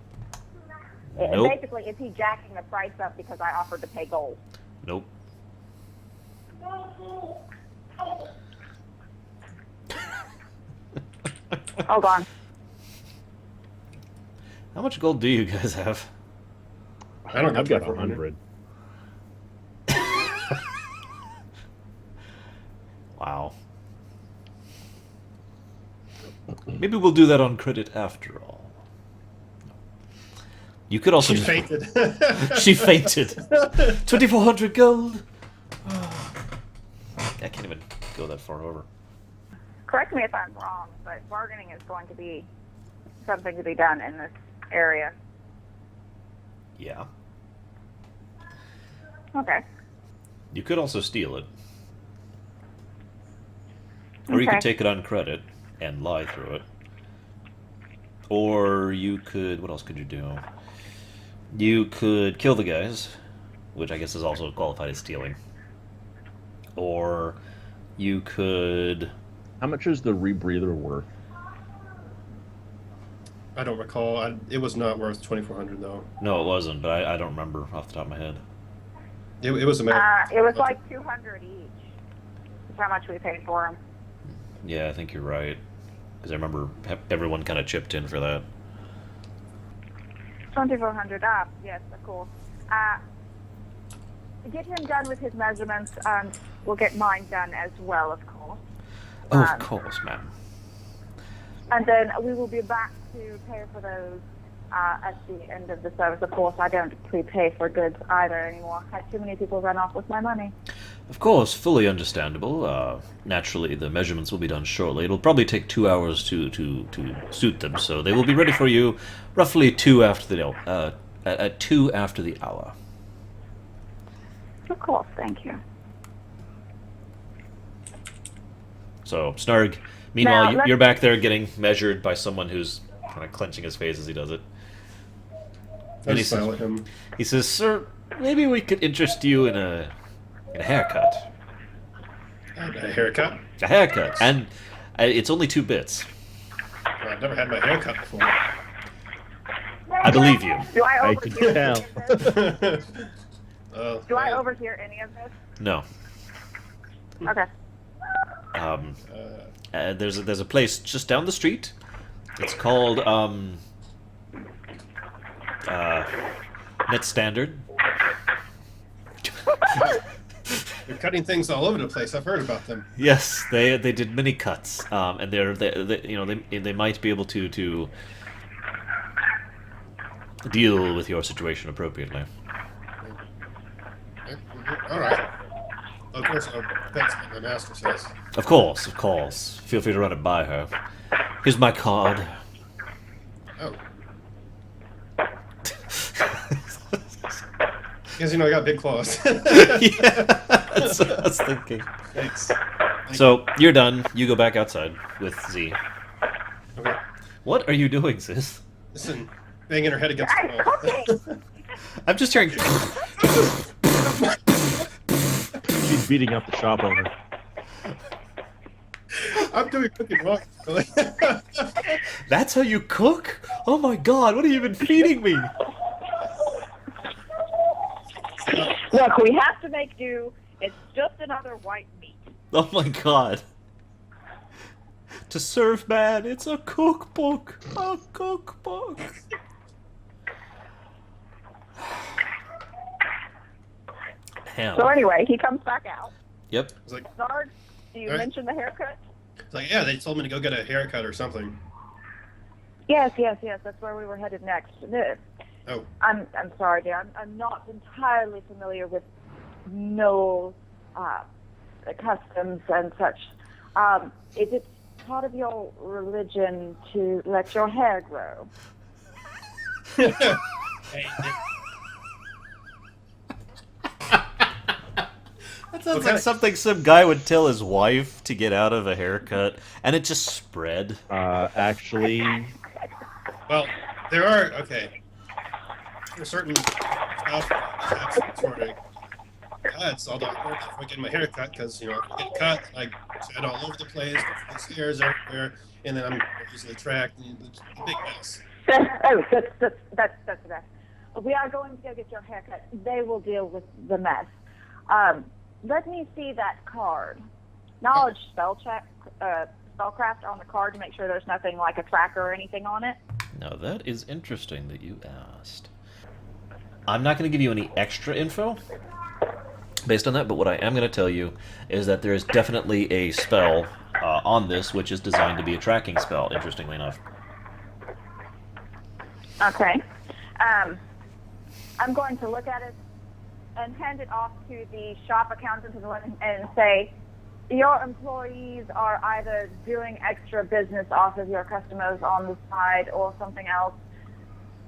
[SPEAKER 1] Nope.
[SPEAKER 3] Basically, is he jacking the price up because I offered to pay gold?
[SPEAKER 1] Nope.
[SPEAKER 3] Hold on.
[SPEAKER 1] How much gold do you guys have?
[SPEAKER 2] I don't have
[SPEAKER 4] I've got
[SPEAKER 2] 2,400.
[SPEAKER 4] 100.
[SPEAKER 1] Wow. Maybe we'll do that on credit after all. You could also
[SPEAKER 2] She
[SPEAKER 1] just...
[SPEAKER 2] fainted.
[SPEAKER 1] She fainted. 2,400 gold. I can't even go that far over.
[SPEAKER 3] Correct me if I'm wrong, but bargaining is going to be something to be done in this area.
[SPEAKER 1] Yeah.
[SPEAKER 3] Okay.
[SPEAKER 1] You could also steal it. Or you
[SPEAKER 3] Okay.
[SPEAKER 1] could take it on credit and lie through it. Or you could... What else could you do? You could kill the guys, which I guess is also qualified as stealing. Or you could...
[SPEAKER 4] How much is the rebreather worth?
[SPEAKER 2] I don't recall. It was not worth 2,400 though.
[SPEAKER 1] No, it wasn't, but I don't remember off the top of my head.
[SPEAKER 2] It was a matter.
[SPEAKER 3] It was like 200 each. That's how much we paid for them.
[SPEAKER 1] Yeah, I think you're right. Because I remember everyone kind of chipped in for that.
[SPEAKER 3] 2,400 up. Yes, of course. Get him done with his measurements. We'll get mine done as well, of course.
[SPEAKER 1] Oh, of course, ma'am.
[SPEAKER 3] And then we will be back to pay for those at the end of the service. Of course, I don't prepay for goods either anymore. I had too many people run off with my money.
[SPEAKER 1] Of course, fully understandable. Naturally, the measurements will be done shortly. It'll probably take 2 hours to suit them, so they will be ready for you roughly 2 after the at 2 after the hour.
[SPEAKER 3] Of course, thank you.
[SPEAKER 1] So, Snarg, meanwhile,
[SPEAKER 3] Now,
[SPEAKER 1] you're back there getting measured by someone who's kind of clenching his face as he does it.
[SPEAKER 2] I
[SPEAKER 1] And
[SPEAKER 2] just smile at him.
[SPEAKER 1] he says, "Sir, maybe we could interest you in a haircut.
[SPEAKER 2] A haircut?
[SPEAKER 1] A haircut, and it's only 2 bits.
[SPEAKER 2] I've never had my hair cut before.
[SPEAKER 1] I believe you.
[SPEAKER 3] Do I
[SPEAKER 4] I
[SPEAKER 3] overhear
[SPEAKER 4] can
[SPEAKER 3] any
[SPEAKER 4] tell.
[SPEAKER 3] of this? Do I
[SPEAKER 2] man.
[SPEAKER 3] overhear any of this?
[SPEAKER 1] No.
[SPEAKER 3] Okay.
[SPEAKER 1] There's a place just down the street. It's called Net Standard.
[SPEAKER 2] They're cutting things all over the place. I've heard about them.
[SPEAKER 1] Yes, they did many cuts, and they might be able to deal with your situation appropriately.
[SPEAKER 2] All right. Of course, that's what my master says.
[SPEAKER 1] Of course. Feel free to run it by her. Here's my card.
[SPEAKER 2] Oh. Because, I got big claws.
[SPEAKER 1] Yeah, that's what I was thinking.
[SPEAKER 2] Thanks.
[SPEAKER 1] So you're done. You go back outside with Z.
[SPEAKER 2] Okay.
[SPEAKER 1] What are you doing, sis?
[SPEAKER 2] Listen, banging her head against
[SPEAKER 3] I'm
[SPEAKER 2] the wall.
[SPEAKER 3] cooking.
[SPEAKER 1] I'm just hearing.
[SPEAKER 4] She's beating up the shop owner.
[SPEAKER 2] I'm doing cooking wrong. Really.
[SPEAKER 1] That's how you cook? Oh my god! What have you been feeding me?
[SPEAKER 3] Look, we have to make do. It's just another white meat.
[SPEAKER 1] Oh my god! To serve man, it's a cookbook. A cookbook. Ham.
[SPEAKER 3] So anyway, he comes back out.
[SPEAKER 1] Yep.
[SPEAKER 2] I was like,
[SPEAKER 3] Snarg, do you
[SPEAKER 2] All right.
[SPEAKER 3] mention the haircut?
[SPEAKER 2] it's like, yeah, they told me to go get a haircut or something.
[SPEAKER 3] Yes. That's where we were headed next.
[SPEAKER 2] Oh,
[SPEAKER 3] I'm sorry, dear. I'm not entirely familiar with no customs and such. Is it part of your religion to let your hair grow?
[SPEAKER 2] hey,
[SPEAKER 1] That sounds
[SPEAKER 2] Okay.
[SPEAKER 1] like something some guy would tell his wife to get out of a haircut, and it just spread.
[SPEAKER 4] Actually,
[SPEAKER 2] well, there are There's certain stuff that have some sort of cuts. Although I don't if I get my hair cut because if I get cut, I shed all over the place, there's hairs everywhere, and then I'm easily tracked. And it's a big mess.
[SPEAKER 3] That's the best. We are going to go get your haircut. They will deal with the mess. Let me see that card. Knowledge spellcraft on the card to make sure there's nothing like a tracker or anything on it.
[SPEAKER 1] Now that is interesting that you asked. I'm not going to give you any extra info based on that, but what I am going to tell you is that there is definitely a spell on this which is designed to be a tracking spell, interestingly enough.
[SPEAKER 3] Okay. I'm going to look at it and hand it off to the shop accountant and say, your employees are either doing extra business off of your customers on the side or something else.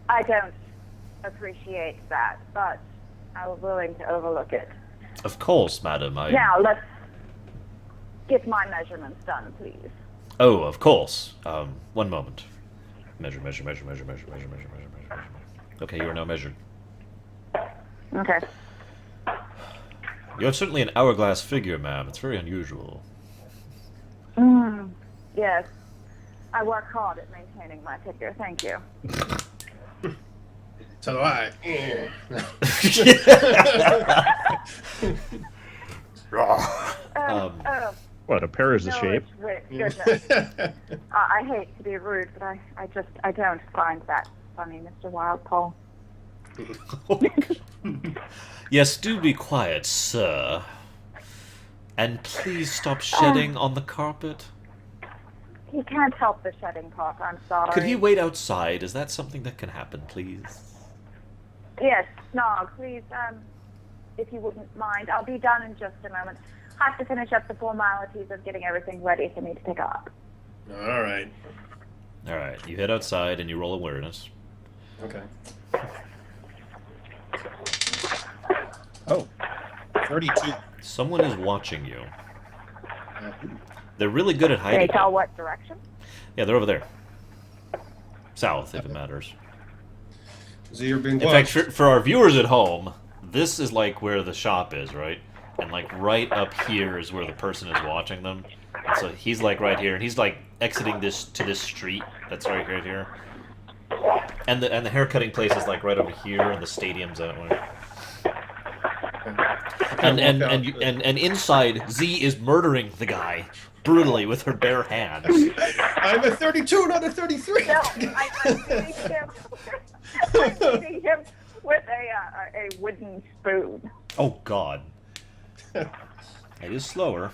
[SPEAKER 3] I don't appreciate that, but I was willing to overlook it.
[SPEAKER 1] Of course, madam.
[SPEAKER 3] Now, let's get my measurements done, please.
[SPEAKER 1] Oh, of course. One moment. Measure. Okay, you are now measured.
[SPEAKER 3] Okay.
[SPEAKER 1] You have certainly an hourglass figure, ma'am. It's very unusual.
[SPEAKER 3] Yes. I work hard at maintaining my figure. Thank you.
[SPEAKER 2] So do I.
[SPEAKER 4] what, a pear is a
[SPEAKER 3] no,
[SPEAKER 4] shape?
[SPEAKER 3] it's goodness. I hate to be rude, but I don't find that funny, Mr. Wildpaw.
[SPEAKER 1] Yes, do be quiet, sir. And please stop shedding on the carpet.
[SPEAKER 3] He can't help the shedding part. I'm sorry.
[SPEAKER 1] Could he wait outside? Is that something that can happen, please?
[SPEAKER 3] Yes, Snog, please, if you wouldn't mind. I'll be done in just a moment. I have to finish up the formalities of getting everything ready for me to pick up.
[SPEAKER 2] All right.
[SPEAKER 1] Alright, you head outside and you roll awareness.
[SPEAKER 2] Okay. Oh, 32.
[SPEAKER 1] Someone is watching you. They're really good at
[SPEAKER 3] Can you
[SPEAKER 1] hiding.
[SPEAKER 3] tell what direction?
[SPEAKER 1] Yeah, they're over there. South, if it matters.
[SPEAKER 2] So you're being
[SPEAKER 1] In fact,
[SPEAKER 2] watched.
[SPEAKER 1] for our viewers at home, this is like where the shop is, right? And like right up here is where the person is watching them. And so he's like right here, and he's like exiting this street that's right here. And the haircutting place is like right over here, and the stadium's that way. And inside, Z is murdering the guy brutally with her bare hands.
[SPEAKER 2] I'm a 32, not a 33.
[SPEAKER 3] No, I'm feeding him. I'm feeding him with a wooden spoon.
[SPEAKER 1] Oh God. It is slower.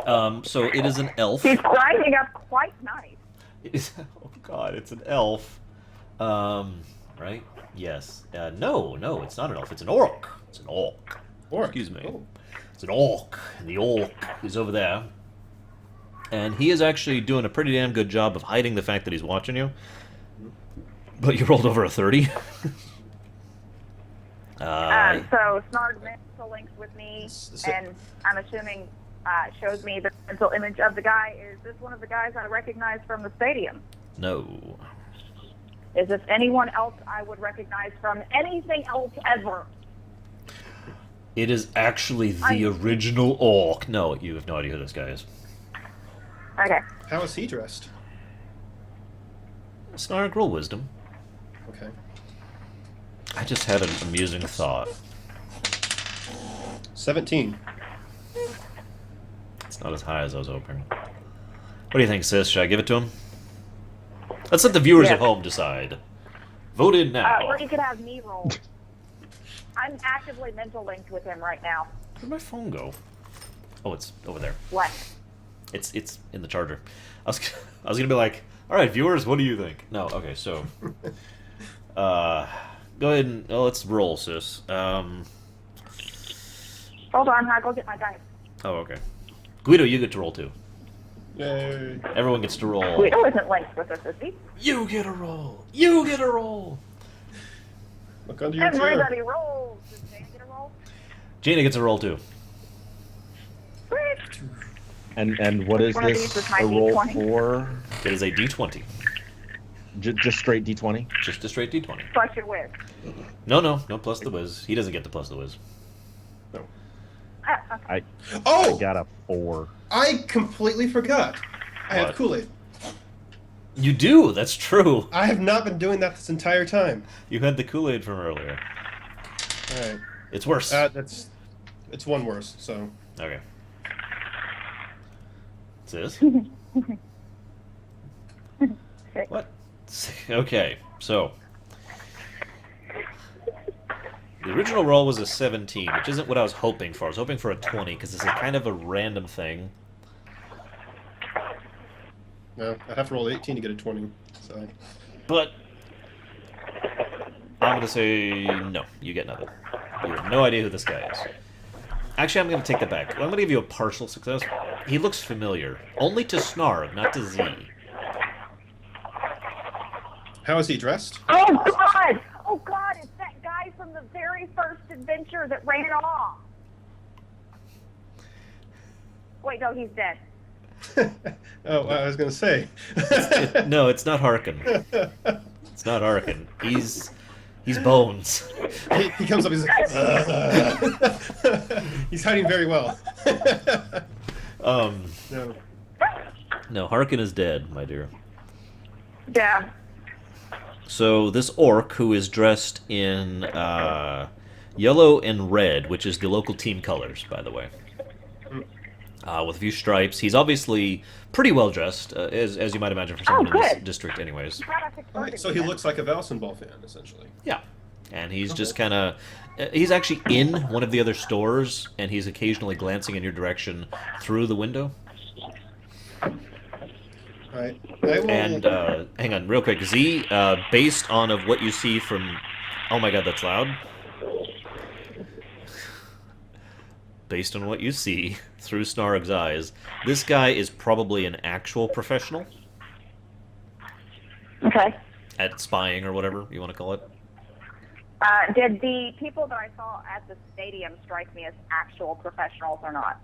[SPEAKER 1] So it is an elf.
[SPEAKER 3] He's grinding up quite nice.
[SPEAKER 1] It is, oh God, it's an elf. Right? Yes. No, it's not an elf. It's an orc. It's an orc.
[SPEAKER 2] Orc.
[SPEAKER 1] Excuse me.
[SPEAKER 2] Oh.
[SPEAKER 1] It's an orc, and the orc is over there. And he is actually doing a pretty damn good job of hiding the fact that he's watching you. But you rolled over a 30.
[SPEAKER 3] So Snarg mental links with me,
[SPEAKER 2] S-
[SPEAKER 3] and I'm assuming shows me the mental image of the guy. Is this one of the guys I recognize from the stadium?
[SPEAKER 1] No.
[SPEAKER 3] Is this anyone else I would recognize from anything else ever?
[SPEAKER 1] It is actually the original orc. No, you have no idea who this guy is.
[SPEAKER 3] Okay.
[SPEAKER 2] How is he dressed?
[SPEAKER 1] Snark, roll wisdom.
[SPEAKER 2] Okay.
[SPEAKER 1] I just had an amusing thought.
[SPEAKER 2] 17.
[SPEAKER 1] It's not as high as I was hoping. What do you think, sis? Should I give it to him? Let's let the viewers
[SPEAKER 3] Yeah.
[SPEAKER 1] at home decide. Vote in now.
[SPEAKER 3] Or you could have me roll. I'm actively mental linked with him right now.
[SPEAKER 1] Where'd my phone go? Oh, it's over there.
[SPEAKER 3] What?
[SPEAKER 1] It's in the charger. I was gonna be like, all right, viewers, what do you think? No, okay, so, go ahead and let's roll, sis.
[SPEAKER 3] Hold on, I'll go get my dice.
[SPEAKER 1] Oh, okay. Guido, you get to roll too.
[SPEAKER 2] Yay.
[SPEAKER 1] Everyone gets to roll.
[SPEAKER 3] Guido isn't linked with us, is he?
[SPEAKER 1] You get a roll. You get a roll.
[SPEAKER 2] Look under your
[SPEAKER 3] Everybody
[SPEAKER 2] chair.
[SPEAKER 3] rolls. Does Jane get a roll?
[SPEAKER 1] Jaina gets a roll too.
[SPEAKER 3] Sweet.
[SPEAKER 4] And what is
[SPEAKER 3] One of these
[SPEAKER 4] this
[SPEAKER 3] is my
[SPEAKER 4] a roll
[SPEAKER 3] D20.
[SPEAKER 4] for?
[SPEAKER 1] It is a D20.
[SPEAKER 4] Just straight D20?
[SPEAKER 1] Just a straight D20.
[SPEAKER 3] Plus your whiz.
[SPEAKER 1] No plus the whiz. He doesn't get the plus the whiz.
[SPEAKER 2] No.
[SPEAKER 3] Ah, okay.
[SPEAKER 4] I
[SPEAKER 2] Oh!
[SPEAKER 4] got a 4.
[SPEAKER 2] I completely forgot. I
[SPEAKER 1] What?
[SPEAKER 2] have Kool-Aid.
[SPEAKER 1] You do. That's true.
[SPEAKER 2] I have not been doing that this entire time.
[SPEAKER 1] You had the Kool-Aid from earlier.
[SPEAKER 2] All right.
[SPEAKER 1] It's worse.
[SPEAKER 2] It's one worse. So
[SPEAKER 1] Okay. Sis? What? Okay, so. The original roll was a 17, which isn't what I was hoping for. I was hoping for a 20, because it's a kind of a random thing.
[SPEAKER 2] no, I'd have to roll 18 to get a 20. So
[SPEAKER 1] But I'm going to say no, you get nothing. You have no idea who this guy is. Actually, I'm going to take that back. I'm going to give you a partial success. He looks familiar. Only to Snarg, not to Z.
[SPEAKER 2] how is he dressed?
[SPEAKER 3] Oh, God! Oh, God, it's that guy from the very first adventure that ran off. Wait, no, he's dead.
[SPEAKER 2] Oh, I was going to say.
[SPEAKER 1] No, it's not Harkin. It's not Harkin. He's Bones.
[SPEAKER 2] he comes up. He's like, he's hiding very well. No.
[SPEAKER 1] No, Harkin is dead, my dear.
[SPEAKER 3] Yeah.
[SPEAKER 1] So this orc, who is dressed in yellow and red, which is the local team colors, by the way, with a few stripes. He's obviously pretty well dressed, as you might imagine for someone in this
[SPEAKER 3] good.
[SPEAKER 1] district, anyways.
[SPEAKER 3] Glad I picked
[SPEAKER 2] Okay, so he looks like a Valsenball fan, essentially.
[SPEAKER 1] Yeah, and he's just kind of. He's actually in one of the other stores, and he's occasionally glancing in your direction through the window.
[SPEAKER 2] All right. I will.
[SPEAKER 1] And hang on, real quick, Z, based on of what you see from, oh my God, that's loud. Based on what you see through Snarg's eyes, this guy is probably an actual professional
[SPEAKER 3] Okay.
[SPEAKER 1] at spying or whatever you want to call it.
[SPEAKER 3] Did the people that I saw at the stadium strike me as actual professionals or not?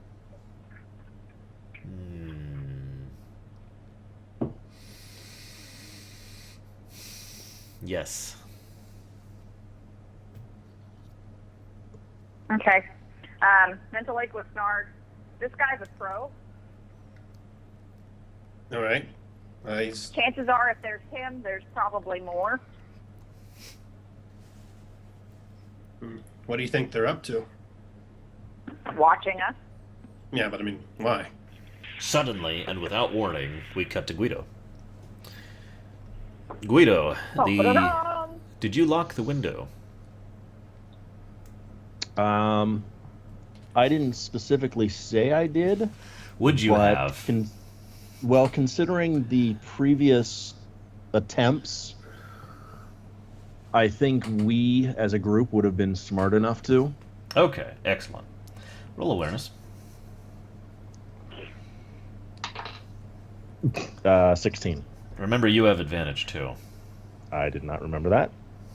[SPEAKER 1] Yes.
[SPEAKER 3] Okay. Mental Lake with Snarg. This guy's a pro.
[SPEAKER 2] All right. He's
[SPEAKER 3] Chances are, if there's him, there's probably more.
[SPEAKER 2] What do you think they're up to?
[SPEAKER 3] Watching us.
[SPEAKER 2] Yeah, but I mean, why?
[SPEAKER 1] Suddenly, and without warning, we cut to Guido. Guido, did you lock the window?
[SPEAKER 4] I didn't specifically say I did.
[SPEAKER 1] Would you
[SPEAKER 4] but
[SPEAKER 1] have?
[SPEAKER 4] Considering the previous attempts, I think we, as a group, would have been smart enough to.
[SPEAKER 1] Okay, excellent. Roll awareness.
[SPEAKER 4] 16.
[SPEAKER 1] Remember, you have advantage too,
[SPEAKER 4] I did not remember that.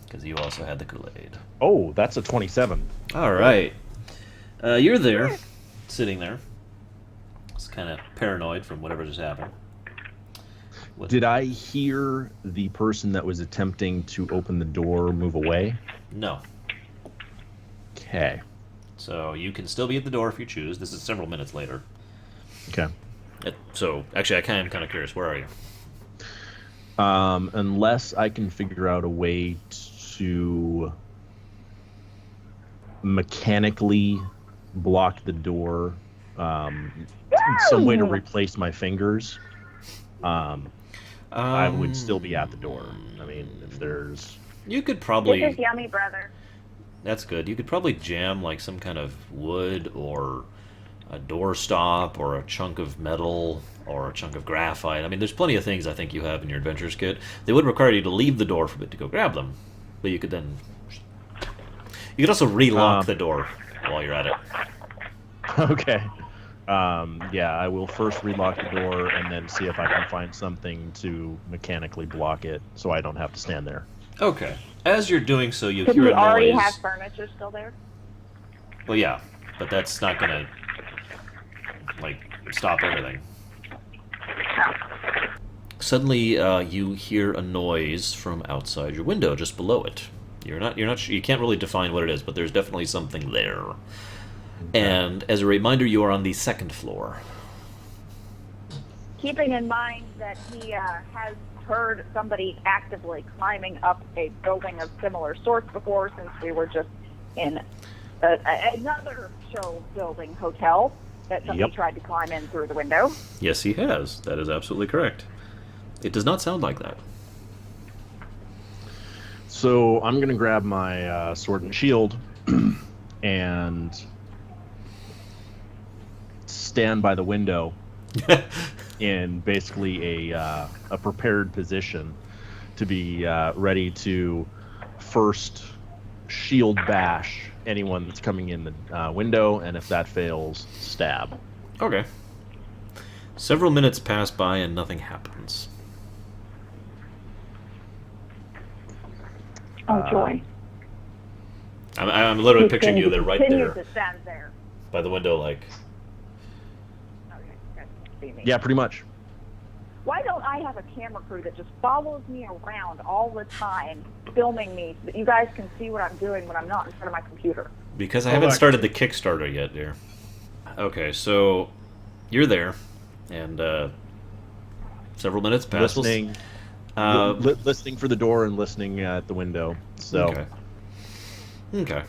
[SPEAKER 1] because you also had the Kool-Aid.
[SPEAKER 4] Oh, that's a 27.
[SPEAKER 1] All right. You're there, sitting there. It's kind of paranoid from whatever just happened. What-
[SPEAKER 4] Did I hear the person that was attempting to open the door move away?
[SPEAKER 1] No.
[SPEAKER 4] Okay.
[SPEAKER 1] So you can still be at the door if you choose. This is several minutes later.
[SPEAKER 4] Okay.
[SPEAKER 1] So, actually, I am kind of curious. Where are you?
[SPEAKER 4] Unless I can figure out a way to mechanically block the door, some way to replace my fingers, I would still be at the door. I mean, if there's...
[SPEAKER 1] You could
[SPEAKER 3] This
[SPEAKER 1] probably...
[SPEAKER 3] is yummy, brother.
[SPEAKER 1] That's good. You could probably jam like some kind of wood or a doorstop or a chunk of metal or a chunk of graphite. I mean, there's plenty of things I think you have in your adventures kit. They would require you to leave the door for a bit to go grab them, but you could then. You could also relock the door while you're at it.
[SPEAKER 4] Okay. Yeah, I will first relock the door and then see if I can find something to mechanically block it so I don't have to stand there.
[SPEAKER 1] Okay. As you're doing so, you
[SPEAKER 3] Could
[SPEAKER 1] hear
[SPEAKER 3] we
[SPEAKER 1] a
[SPEAKER 3] already
[SPEAKER 1] noise.
[SPEAKER 3] have furniture still there?
[SPEAKER 1] Well, yeah, but that's not gonna like stop everything.
[SPEAKER 3] No.
[SPEAKER 1] Suddenly, you hear a noise from outside your window, just below it. You're not you can't really define what it is, but there's definitely something there. And as a reminder, you are on the second floor.
[SPEAKER 3] Keeping in mind that he has heard somebody actively climbing up a building of similar sorts before, since we were just in another show building hotel that somebody tried to climb in through the window.
[SPEAKER 1] Yes, he has. That is absolutely correct. It does not sound like that.
[SPEAKER 4] So I'm going to grab my sword and shield and stand by the window in basically a prepared position to be ready to first shield bash anyone that's coming in the window, and if that fails, stab.
[SPEAKER 1] Okay. Several minutes pass by and nothing happens.
[SPEAKER 3] Oh, joy.
[SPEAKER 1] I'm literally picturing you there, right
[SPEAKER 3] Continue
[SPEAKER 1] there,
[SPEAKER 3] to stand there.
[SPEAKER 1] by the window, like.
[SPEAKER 3] Okay, guys can see me.
[SPEAKER 4] Yeah, pretty much.
[SPEAKER 3] Why don't I have a camera crew that just follows me around all the time, filming me, so that you guys can see what I'm doing when I'm not in front of my computer?
[SPEAKER 1] Because I haven't started the Kickstarter yet, dear. Okay, so you're there, and several minutes pass.
[SPEAKER 4] Listening, listening for the door and listening at the window. So.
[SPEAKER 1] Okay. Okay.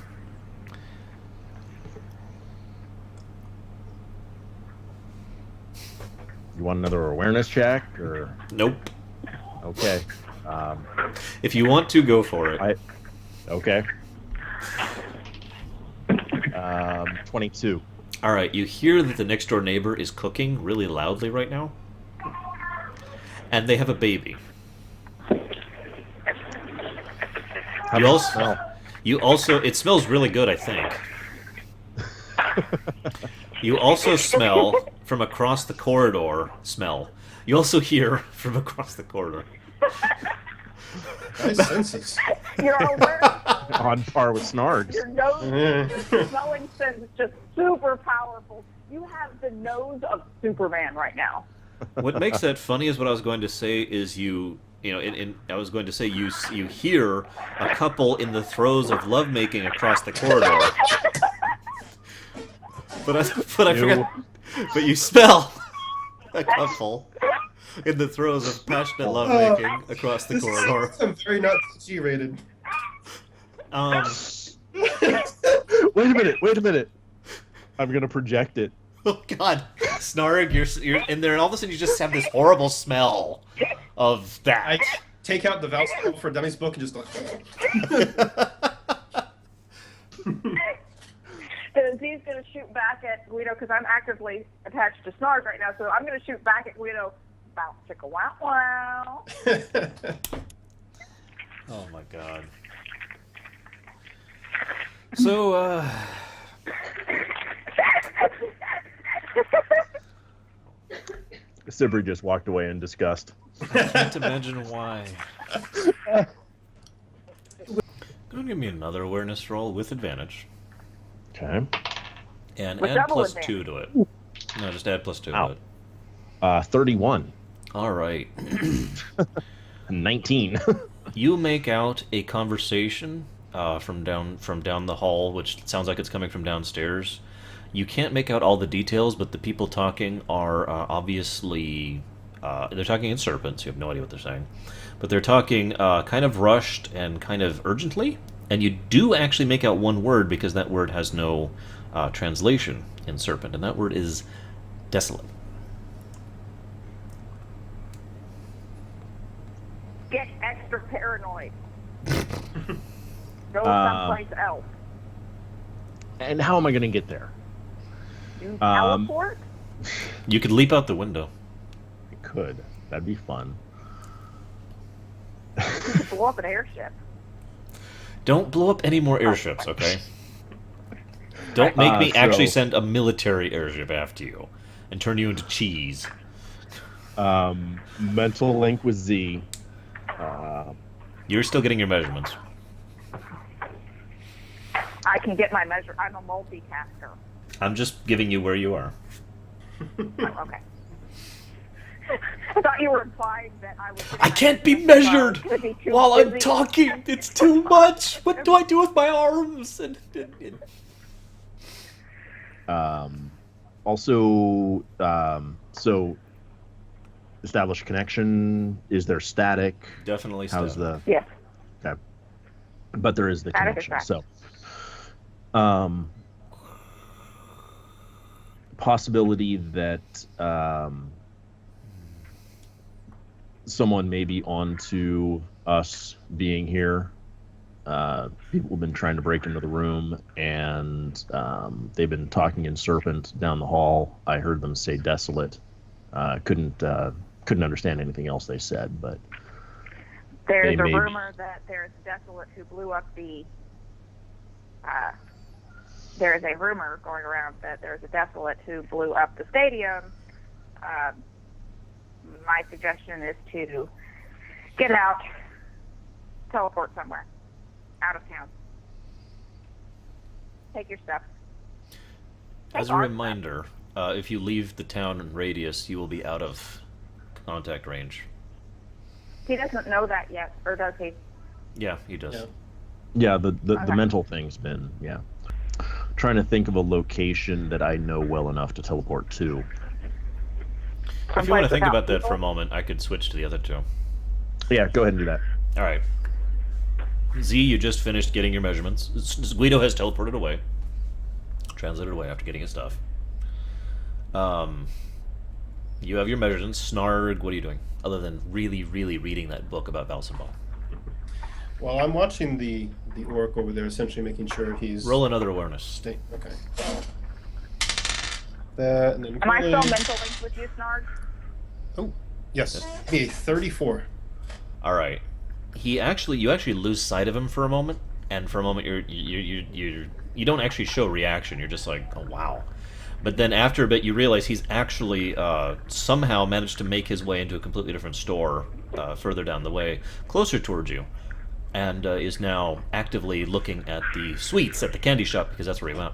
[SPEAKER 4] You want another awareness check, or
[SPEAKER 1] Nope.
[SPEAKER 4] okay?
[SPEAKER 1] If you want to, go for it.
[SPEAKER 4] Okay. 22.
[SPEAKER 1] All right. You hear that the next door neighbor is cooking really loudly right now, and they have a baby.
[SPEAKER 4] How
[SPEAKER 1] You
[SPEAKER 4] does it
[SPEAKER 1] also,
[SPEAKER 4] smell?
[SPEAKER 1] you also, it smells really good, I think. You also smell from across the corridor. You also hear from across the corridor.
[SPEAKER 2] Nice senses.
[SPEAKER 3] You're aware.
[SPEAKER 4] On par with Snargs.
[SPEAKER 3] Your nose, your smelling sense is just super powerful. You have the nose of Superman right now.
[SPEAKER 1] What makes that funny is what I was going to say is I was going to say you hear a couple in the throes of lovemaking across the corridor. But I forgot. But you smell a couple in the throes of passionate lovemaking across the corridor.
[SPEAKER 2] I'm very not PG rated.
[SPEAKER 4] Wait a minute. I'm gonna project it.
[SPEAKER 1] Oh God, Snarg, you're in there, and all of a sudden you just have this horrible smell of that.
[SPEAKER 2] I take out the Valve for Dummies book and just go.
[SPEAKER 3] Z's going to shoot back at Guido because I'm actively attached to Snarg right now, so I'm going to shoot back at Guido. Bow, chicka, wow, wow.
[SPEAKER 1] Oh my God. So,
[SPEAKER 4] Sibri just walked away in disgust.
[SPEAKER 1] I can't imagine why. Go and give me another awareness roll with advantage.
[SPEAKER 4] Okay.
[SPEAKER 1] And
[SPEAKER 3] With
[SPEAKER 1] add
[SPEAKER 3] double
[SPEAKER 1] plus
[SPEAKER 3] advantage.
[SPEAKER 1] 2 to it. No, just add plus 2
[SPEAKER 4] Ow.
[SPEAKER 1] to it.
[SPEAKER 4] 31.
[SPEAKER 1] All right.
[SPEAKER 4] 19.
[SPEAKER 1] You make out a conversation from down the hall, which sounds like it's coming from downstairs. You can't make out all the details, but the people talking are obviously they're talking in serpents. You have no idea what they're saying, but they're talking kind of rushed and kind of urgently. And you do actually make out one word because that word has no translation in serpent, and that word is desolate.
[SPEAKER 3] Get extra paranoid. Go someplace else.
[SPEAKER 4] And how am I going to get there?
[SPEAKER 3] You teleport?
[SPEAKER 1] You could leap out the window.
[SPEAKER 4] I could. That'd be fun.
[SPEAKER 3] You could blow up an airship.
[SPEAKER 1] Don't blow up any more airships, okay? Don't make me actually send a military airship after you and turn you into cheese.
[SPEAKER 4] Mental link with Z.
[SPEAKER 1] You're still getting your measurements.
[SPEAKER 3] I can get my measure. I'm a multitasker.
[SPEAKER 1] I'm just giving you where you are.
[SPEAKER 3] Oh, okay. I thought you were implying that I was.
[SPEAKER 1] I can't be measured while I'm talking. It's too much. What do I do with my arms?
[SPEAKER 4] Also, so establish connection. Is there static?
[SPEAKER 1] Definitely
[SPEAKER 4] How's
[SPEAKER 1] static.
[SPEAKER 4] the?
[SPEAKER 3] Yes.
[SPEAKER 4] Okay. But there is the
[SPEAKER 3] Static is
[SPEAKER 4] connection.
[SPEAKER 3] static.
[SPEAKER 4] So, possibility that someone may be onto us being here. People have been trying to break into the room, and they've been talking in Serpent down the hall. I heard them say desolate. Couldn't understand anything else they said, but
[SPEAKER 3] There's
[SPEAKER 4] they
[SPEAKER 3] a
[SPEAKER 4] may-
[SPEAKER 3] rumor that there's Desolate who blew up the. There is a rumor going around that there's a Desolate who blew up the stadium. My suggestion is to get out, teleport somewhere, out of town. Take your stuff.
[SPEAKER 1] As
[SPEAKER 3] Take
[SPEAKER 1] a
[SPEAKER 3] our
[SPEAKER 1] reminder, if you leave the town radius, you will be out of contact range.
[SPEAKER 3] stuff. He doesn't know that yet, or does he?
[SPEAKER 1] Yeah, he does.
[SPEAKER 2] Yeah.
[SPEAKER 4] yeah, the
[SPEAKER 3] Okay.
[SPEAKER 4] mental thing's been trying to think of a location that I know well enough to teleport to.
[SPEAKER 1] If you want to
[SPEAKER 3] Someplace
[SPEAKER 1] think
[SPEAKER 3] without
[SPEAKER 1] about that for a
[SPEAKER 3] people?
[SPEAKER 1] moment, I could switch to the other two.
[SPEAKER 4] Yeah, go ahead and do that.
[SPEAKER 1] All right. Z, you just finished getting your measurements. Guido has teleported away. Translated away after getting his stuff. You have your measurements. Snarg, what are you doing? Other than really, really reading that book about Valsenball.
[SPEAKER 2] Well, I'm watching the orc over there, essentially making sure he's.
[SPEAKER 1] Roll another awareness.
[SPEAKER 2] Okay. That and then.
[SPEAKER 3] Am I still mental linked with you, Snarg?
[SPEAKER 2] Oh, yes. Hey, 34.
[SPEAKER 1] All right. You actually lose sight of him for a moment, and for a moment you don't actually show reaction. You're just like, oh wow. But then after a bit, you realize he's actually somehow managed to make his way into a completely different store further down the way, closer towards you, and is now actively looking at the sweets at the candy shop because that's where he went.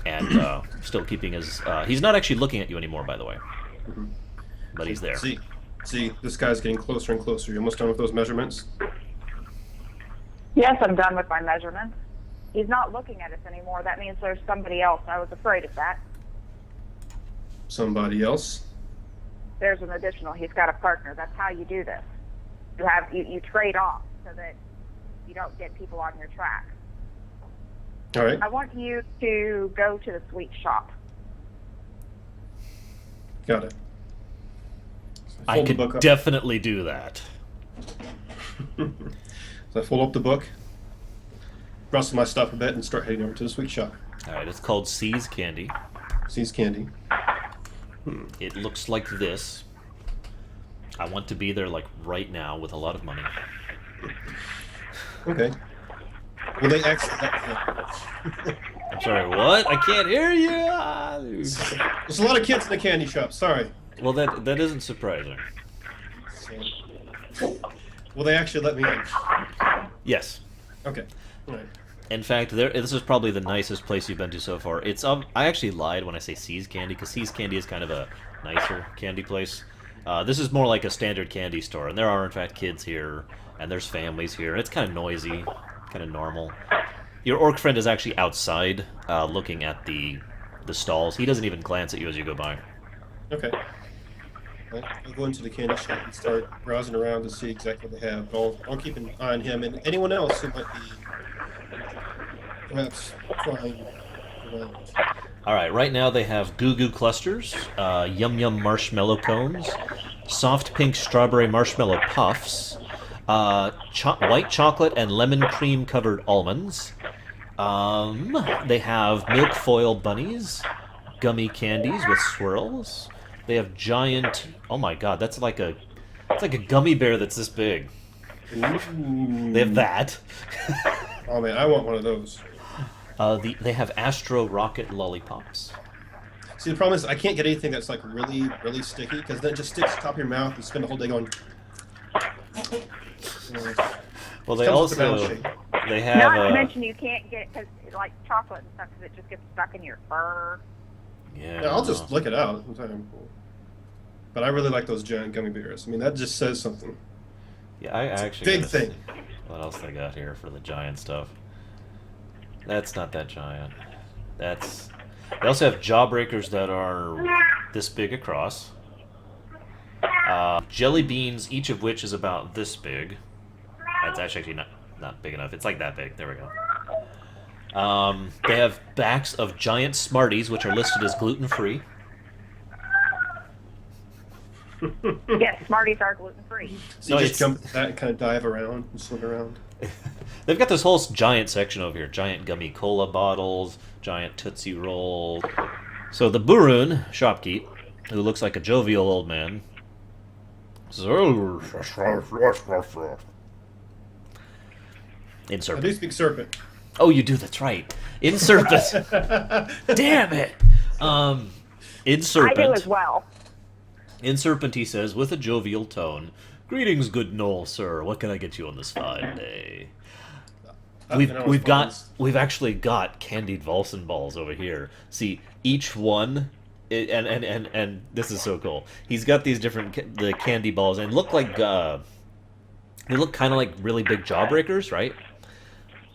[SPEAKER 1] And still keeping his. He's not actually looking at you anymore, by the way. But he's there.
[SPEAKER 2] See, this guy's getting closer and closer. You almost done with those measurements?
[SPEAKER 3] Yes, I'm done with my measurements. He's not looking at us anymore. That means there's somebody else. I was afraid of that.
[SPEAKER 2] Somebody else?
[SPEAKER 3] There's an additional. He's got a partner. That's how you do this. You trade off so that you don't get people on your track.
[SPEAKER 2] All right.
[SPEAKER 3] I want you to go to the sweet shop.
[SPEAKER 2] Got it.
[SPEAKER 1] I
[SPEAKER 2] Fold the book
[SPEAKER 1] could
[SPEAKER 2] up.
[SPEAKER 1] definitely do that.
[SPEAKER 2] So I fold up the book, rustle my stuff a bit, and start heading over to the sweet shop.
[SPEAKER 1] All right, it's called C's Candy.
[SPEAKER 2] Sees candy.
[SPEAKER 1] It looks like this. I want to be there like right now with a lot of money.
[SPEAKER 2] Okay. Well, they actually.
[SPEAKER 1] I'm sorry, what? I can't hear you.
[SPEAKER 2] There's a lot of kids in the candy shop. Sorry.
[SPEAKER 1] Well, that isn't surprising.
[SPEAKER 2] So, will they actually let me in?
[SPEAKER 1] Yes.
[SPEAKER 2] Okay. All right.
[SPEAKER 1] In fact, this is probably the nicest place you've been to so far. It's I actually lied when I say C's Candy, because C's Candy is kind of a nicer candy place. This is more like a standard candy store, and there are in fact kids here, and there's families here, and it's kind of noisy, kind of normal. Your orc friend is actually outside, looking at the stalls. He doesn't even glance at you as you go by.
[SPEAKER 2] Okay. Right. I'll go into the candy shop and start browsing around to see exactly what they have. I'll keep an eye on him and anyone else who might be perhaps flying around.
[SPEAKER 1] All right, right now they have Goo Goo Clusters, Yum Yum Marshmallow Cones, Soft Pink Strawberry Marshmallow Puffs, White Chocolate and Lemon Cream Covered Almonds, They have milk foil bunnies, gummy candies with swirls. They have giant. Oh my god, that's like a. It's like a gummy bear that's this big.
[SPEAKER 2] Ooh.
[SPEAKER 1] They have that.
[SPEAKER 2] Oh man, I want one of those.
[SPEAKER 1] They have Astro Rocket lollipops.
[SPEAKER 2] See, the problem is I can't get anything that's like really, really sticky because then it just sticks to the top of your mouth and spend the whole day going.
[SPEAKER 1] Well, they
[SPEAKER 2] Comes with the
[SPEAKER 1] also
[SPEAKER 2] mouse shape.
[SPEAKER 1] they have.
[SPEAKER 3] Not to mention you can't get it because like chocolate and stuff because it just gets stuck in your fur.
[SPEAKER 1] Yeah.
[SPEAKER 2] Yeah, I'll just lick it out. But I really like those giant gummy bears. I mean, that just says something.
[SPEAKER 1] Yeah, I actually.
[SPEAKER 2] Big
[SPEAKER 1] gotta
[SPEAKER 2] thing.
[SPEAKER 1] see what else they got here for the giant stuff? That's not that giant. That's. They also have jawbreakers that are this big across. Jelly beans, each of which is about this big. That's actually not big enough. It's like that big. There we go. They have backs of giant Smarties, which are listed as gluten-free.
[SPEAKER 3] Yes, Smarties are gluten free.
[SPEAKER 2] So you
[SPEAKER 1] No,
[SPEAKER 2] just jump that and kind of dive around and swim around.
[SPEAKER 1] They've got this whole giant section over here. Giant gummy cola bottles, giant Tootsie Roll. So the Burun shopkeep, who looks like a jovial old man, says, in
[SPEAKER 2] I
[SPEAKER 1] Serpent.
[SPEAKER 2] do speak serpent.
[SPEAKER 1] Oh, you do. That's right. In Serpent. Damn it. In Serpent.
[SPEAKER 3] I do as well.
[SPEAKER 1] In Serpent, he says, with a jovial tone, "Greetings, good Knoll, sir. What can I get you on this fine day?" We've actually got candied Valsen balls over here. See, each one, and this is so cool. He's got these different the candy balls, and look like they look kind of like really big jawbreakers, right?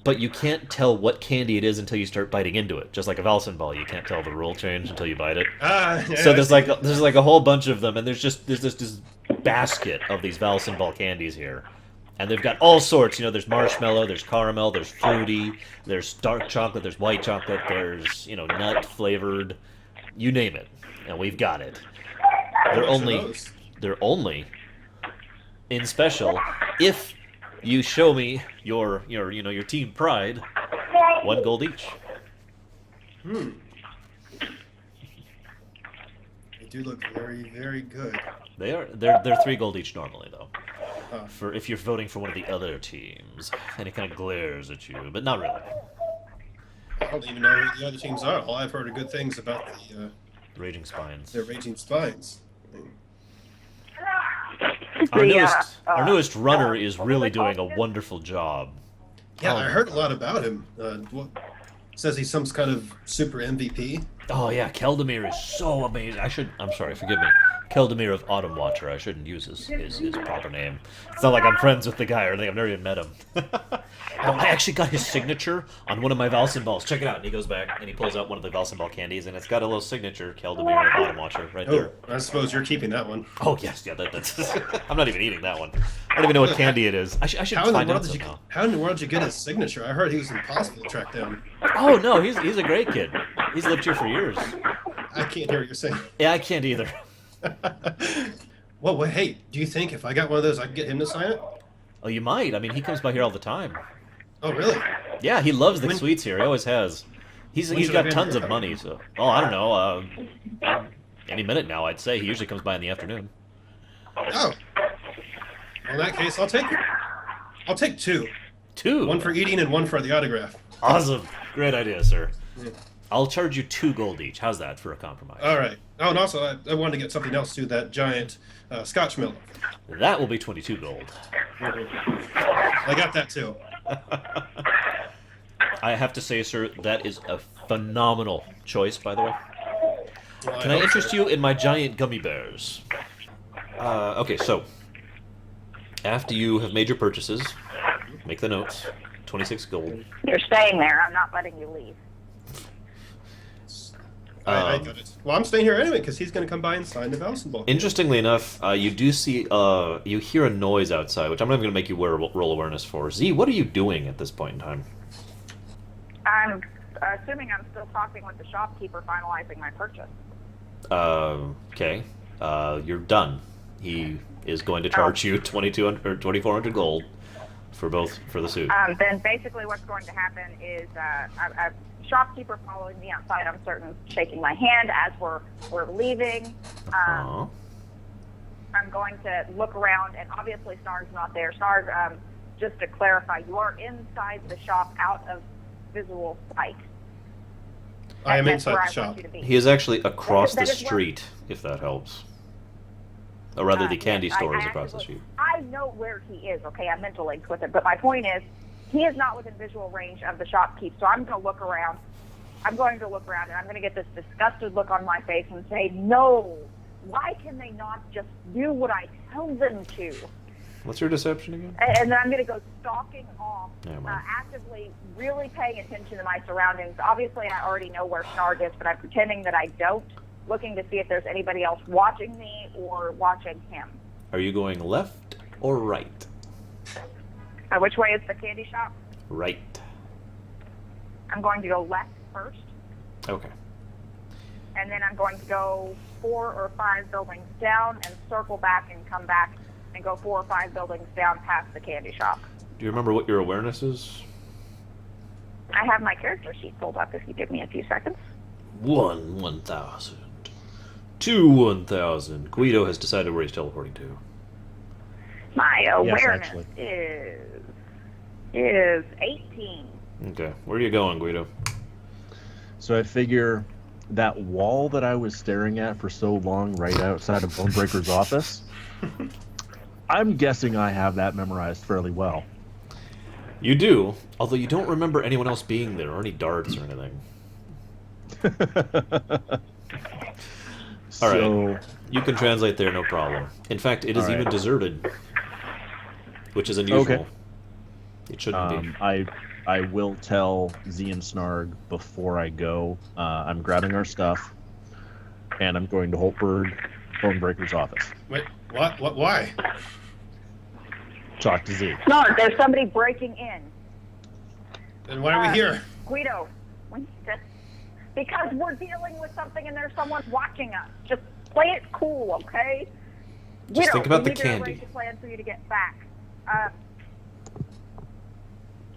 [SPEAKER 1] But you can't tell what candy it is until you start biting into it. Just like a Valsen ball, you can't tell the rule change until you bite it.
[SPEAKER 2] Yeah,
[SPEAKER 1] So there's like a whole bunch of them, and there's this basket of these Valsen ball candies here, and they've got all sorts. You know, there's marshmallow, there's caramel, there's fruity, there's dark chocolate, there's white chocolate, there's nut flavored, you name it, and we've got it. They're only in special if you show me your team pride, 1 gold each.
[SPEAKER 2] They do look very, very good.
[SPEAKER 1] They're 3 gold each normally though.
[SPEAKER 2] Huh.
[SPEAKER 1] For if you're voting for one of the other teams, and it kind of glares at you, but not really.
[SPEAKER 2] I don't even know who the other teams are. All I've heard are good things about
[SPEAKER 1] Raging Spines.
[SPEAKER 2] their Raging Spines. I mean,
[SPEAKER 1] Our newest runner is really doing a wonderful job.
[SPEAKER 2] yeah,
[SPEAKER 1] Oh,
[SPEAKER 2] I heard a lot about him. Says he's some kind of super MVP.
[SPEAKER 1] Oh yeah, Keldemir is so amazing. I'm sorry, forgive me. Keldemir of Autumn Watcher. I shouldn't use his proper name. It's not like I'm friends with the guy or anything. I've never even met him. I actually got his signature on one of my Valsen balls. Check it out. And he goes back and he pulls out one of the Valsen ball candies, and it's got a little signature, Keldemir of Autumn Watcher, right there.
[SPEAKER 2] I suppose you're keeping that one.
[SPEAKER 1] Oh yes, yeah. That's. I'm not even eating that one. I don't even know what candy it is. I should find out somehow.
[SPEAKER 2] How in the world did you get his signature? I heard he was impossible to track down.
[SPEAKER 1] Oh no, he's a great kid. He's lived here for years.
[SPEAKER 2] I can't hear what you're saying.
[SPEAKER 1] Yeah, I can't either.
[SPEAKER 2] Well, hey, do you think if I got one of those, I could get him to sign it?
[SPEAKER 1] Oh, you might. I mean, he comes by here all the time.
[SPEAKER 2] Oh, really?
[SPEAKER 1] Yeah, he loves the
[SPEAKER 2] When-
[SPEAKER 1] sweets here. He always has. He's
[SPEAKER 2] When should I
[SPEAKER 1] got
[SPEAKER 2] be in
[SPEAKER 1] tons
[SPEAKER 2] here?
[SPEAKER 1] of money. So, I don't know. Any minute now, I'd say. He usually comes by in the afternoon.
[SPEAKER 2] Oh. Well, in that case, I'll take 2.
[SPEAKER 1] 2.
[SPEAKER 2] One for eating and one for the autograph.
[SPEAKER 1] Awesome. Great idea, sir.
[SPEAKER 2] Yeah.
[SPEAKER 1] I'll charge you 2 gold each. How's that for a compromise?
[SPEAKER 2] All right. Oh, and also, I wanted to get something else too, that giant Scotch Miller.
[SPEAKER 1] That will be 22 gold.
[SPEAKER 2] I got that too.
[SPEAKER 1] I have to say, sir, that is a phenomenal choice, by the way.
[SPEAKER 2] Well,
[SPEAKER 1] Can I
[SPEAKER 2] hope
[SPEAKER 1] interest
[SPEAKER 2] so.
[SPEAKER 1] you in my giant gummy bears? Okay, so after you have made your purchases, make the notes. 26 gold.
[SPEAKER 3] You're staying there. I'm not letting you leave.
[SPEAKER 2] I got it. Well, I'm staying here anyway because he's going to come by and sign the Valsen ball.
[SPEAKER 1] Interestingly enough, you do see, you hear a noise outside, which I'm not even going to make you roll awareness for. Z, what are you doing at this point in time?
[SPEAKER 3] I'm assuming I'm still talking with the shopkeeper, finalizing my purchase.
[SPEAKER 1] Okay. You're done. He is going to charge you 2,200 or 2,400 gold for the suit.
[SPEAKER 3] Then basically what's going to happen is a shopkeeper following me outside, I'm certain, shaking my hand as we're leaving.
[SPEAKER 1] Uh-huh.
[SPEAKER 3] I'm going to look around, and obviously Snarg's not there. Snarg, just to clarify, you are inside the shop, out of visual sight.
[SPEAKER 2] I am
[SPEAKER 3] That's
[SPEAKER 2] inside
[SPEAKER 3] where
[SPEAKER 2] the
[SPEAKER 3] I want
[SPEAKER 2] shop.
[SPEAKER 3] you to be.
[SPEAKER 1] He is actually across
[SPEAKER 3] That
[SPEAKER 1] the
[SPEAKER 3] is where-
[SPEAKER 1] street, if that helps. Or rather, the candy
[SPEAKER 3] yes,
[SPEAKER 1] store
[SPEAKER 3] I
[SPEAKER 1] is across the
[SPEAKER 3] actually-
[SPEAKER 1] street.
[SPEAKER 3] I know where he is, okay? I'm mental linked with it. But my point is, he is not within visual range of the shopkeep. So I'm going to look around. I'm going to look around, and I'm going to get this disgusted look on my face and say, no, why can they not just do what I tell them to?
[SPEAKER 1] What's your deception again?
[SPEAKER 3] And then I'm going to go stalking off,
[SPEAKER 1] Yeah, well.
[SPEAKER 3] actively really paying attention to my surroundings. Obviously, I already know where Snarg is, but I'm pretending that I don't, looking to see if there's anybody else watching me or watching him.
[SPEAKER 1] Are you going left or right?
[SPEAKER 3] Which way is the candy shop?
[SPEAKER 1] Right.
[SPEAKER 3] I'm going to go left first,
[SPEAKER 1] Okay.
[SPEAKER 3] and then I'm going to go 4 or 5 buildings down and circle back and come back and go 4 or 5 buildings down past the candy shop.
[SPEAKER 1] Do you remember what your awareness is?
[SPEAKER 3] I have my character sheet pulled up if you give me a few seconds.
[SPEAKER 1] 1,000. 1,000. Guido has decided where he's teleporting to.
[SPEAKER 3] My awareness
[SPEAKER 4] actually.
[SPEAKER 3] is 18.
[SPEAKER 1] Okay. Where are you going, Guido?
[SPEAKER 4] So I figure that wall that I was staring at for so long right outside of Bonebreaker's office, I'm guessing I have that memorized fairly well.
[SPEAKER 1] You do, although you don't remember anyone else being there or any darts or anything. All right.
[SPEAKER 4] So,
[SPEAKER 1] You can translate there, no problem. In fact, it is
[SPEAKER 4] All right.
[SPEAKER 1] even deserted, which is unusual.
[SPEAKER 4] Okay.
[SPEAKER 1] It shouldn't be.
[SPEAKER 4] I will tell Z and Snarg before I go. I'm grabbing our stuff, and I'm going to Holtberg, Bonebreaker's office.
[SPEAKER 2] Wait, what? Why?
[SPEAKER 4] Talk to Z.
[SPEAKER 3] Snarg, there's somebody breaking in.
[SPEAKER 2] And why are we here?
[SPEAKER 3] Guido, we need to... Because we're dealing with something and there's someone watching us. Just play it cool, okay? Guido,
[SPEAKER 1] think about
[SPEAKER 3] we
[SPEAKER 1] the
[SPEAKER 3] need to
[SPEAKER 1] candy.
[SPEAKER 3] arrange a plan for you to get back.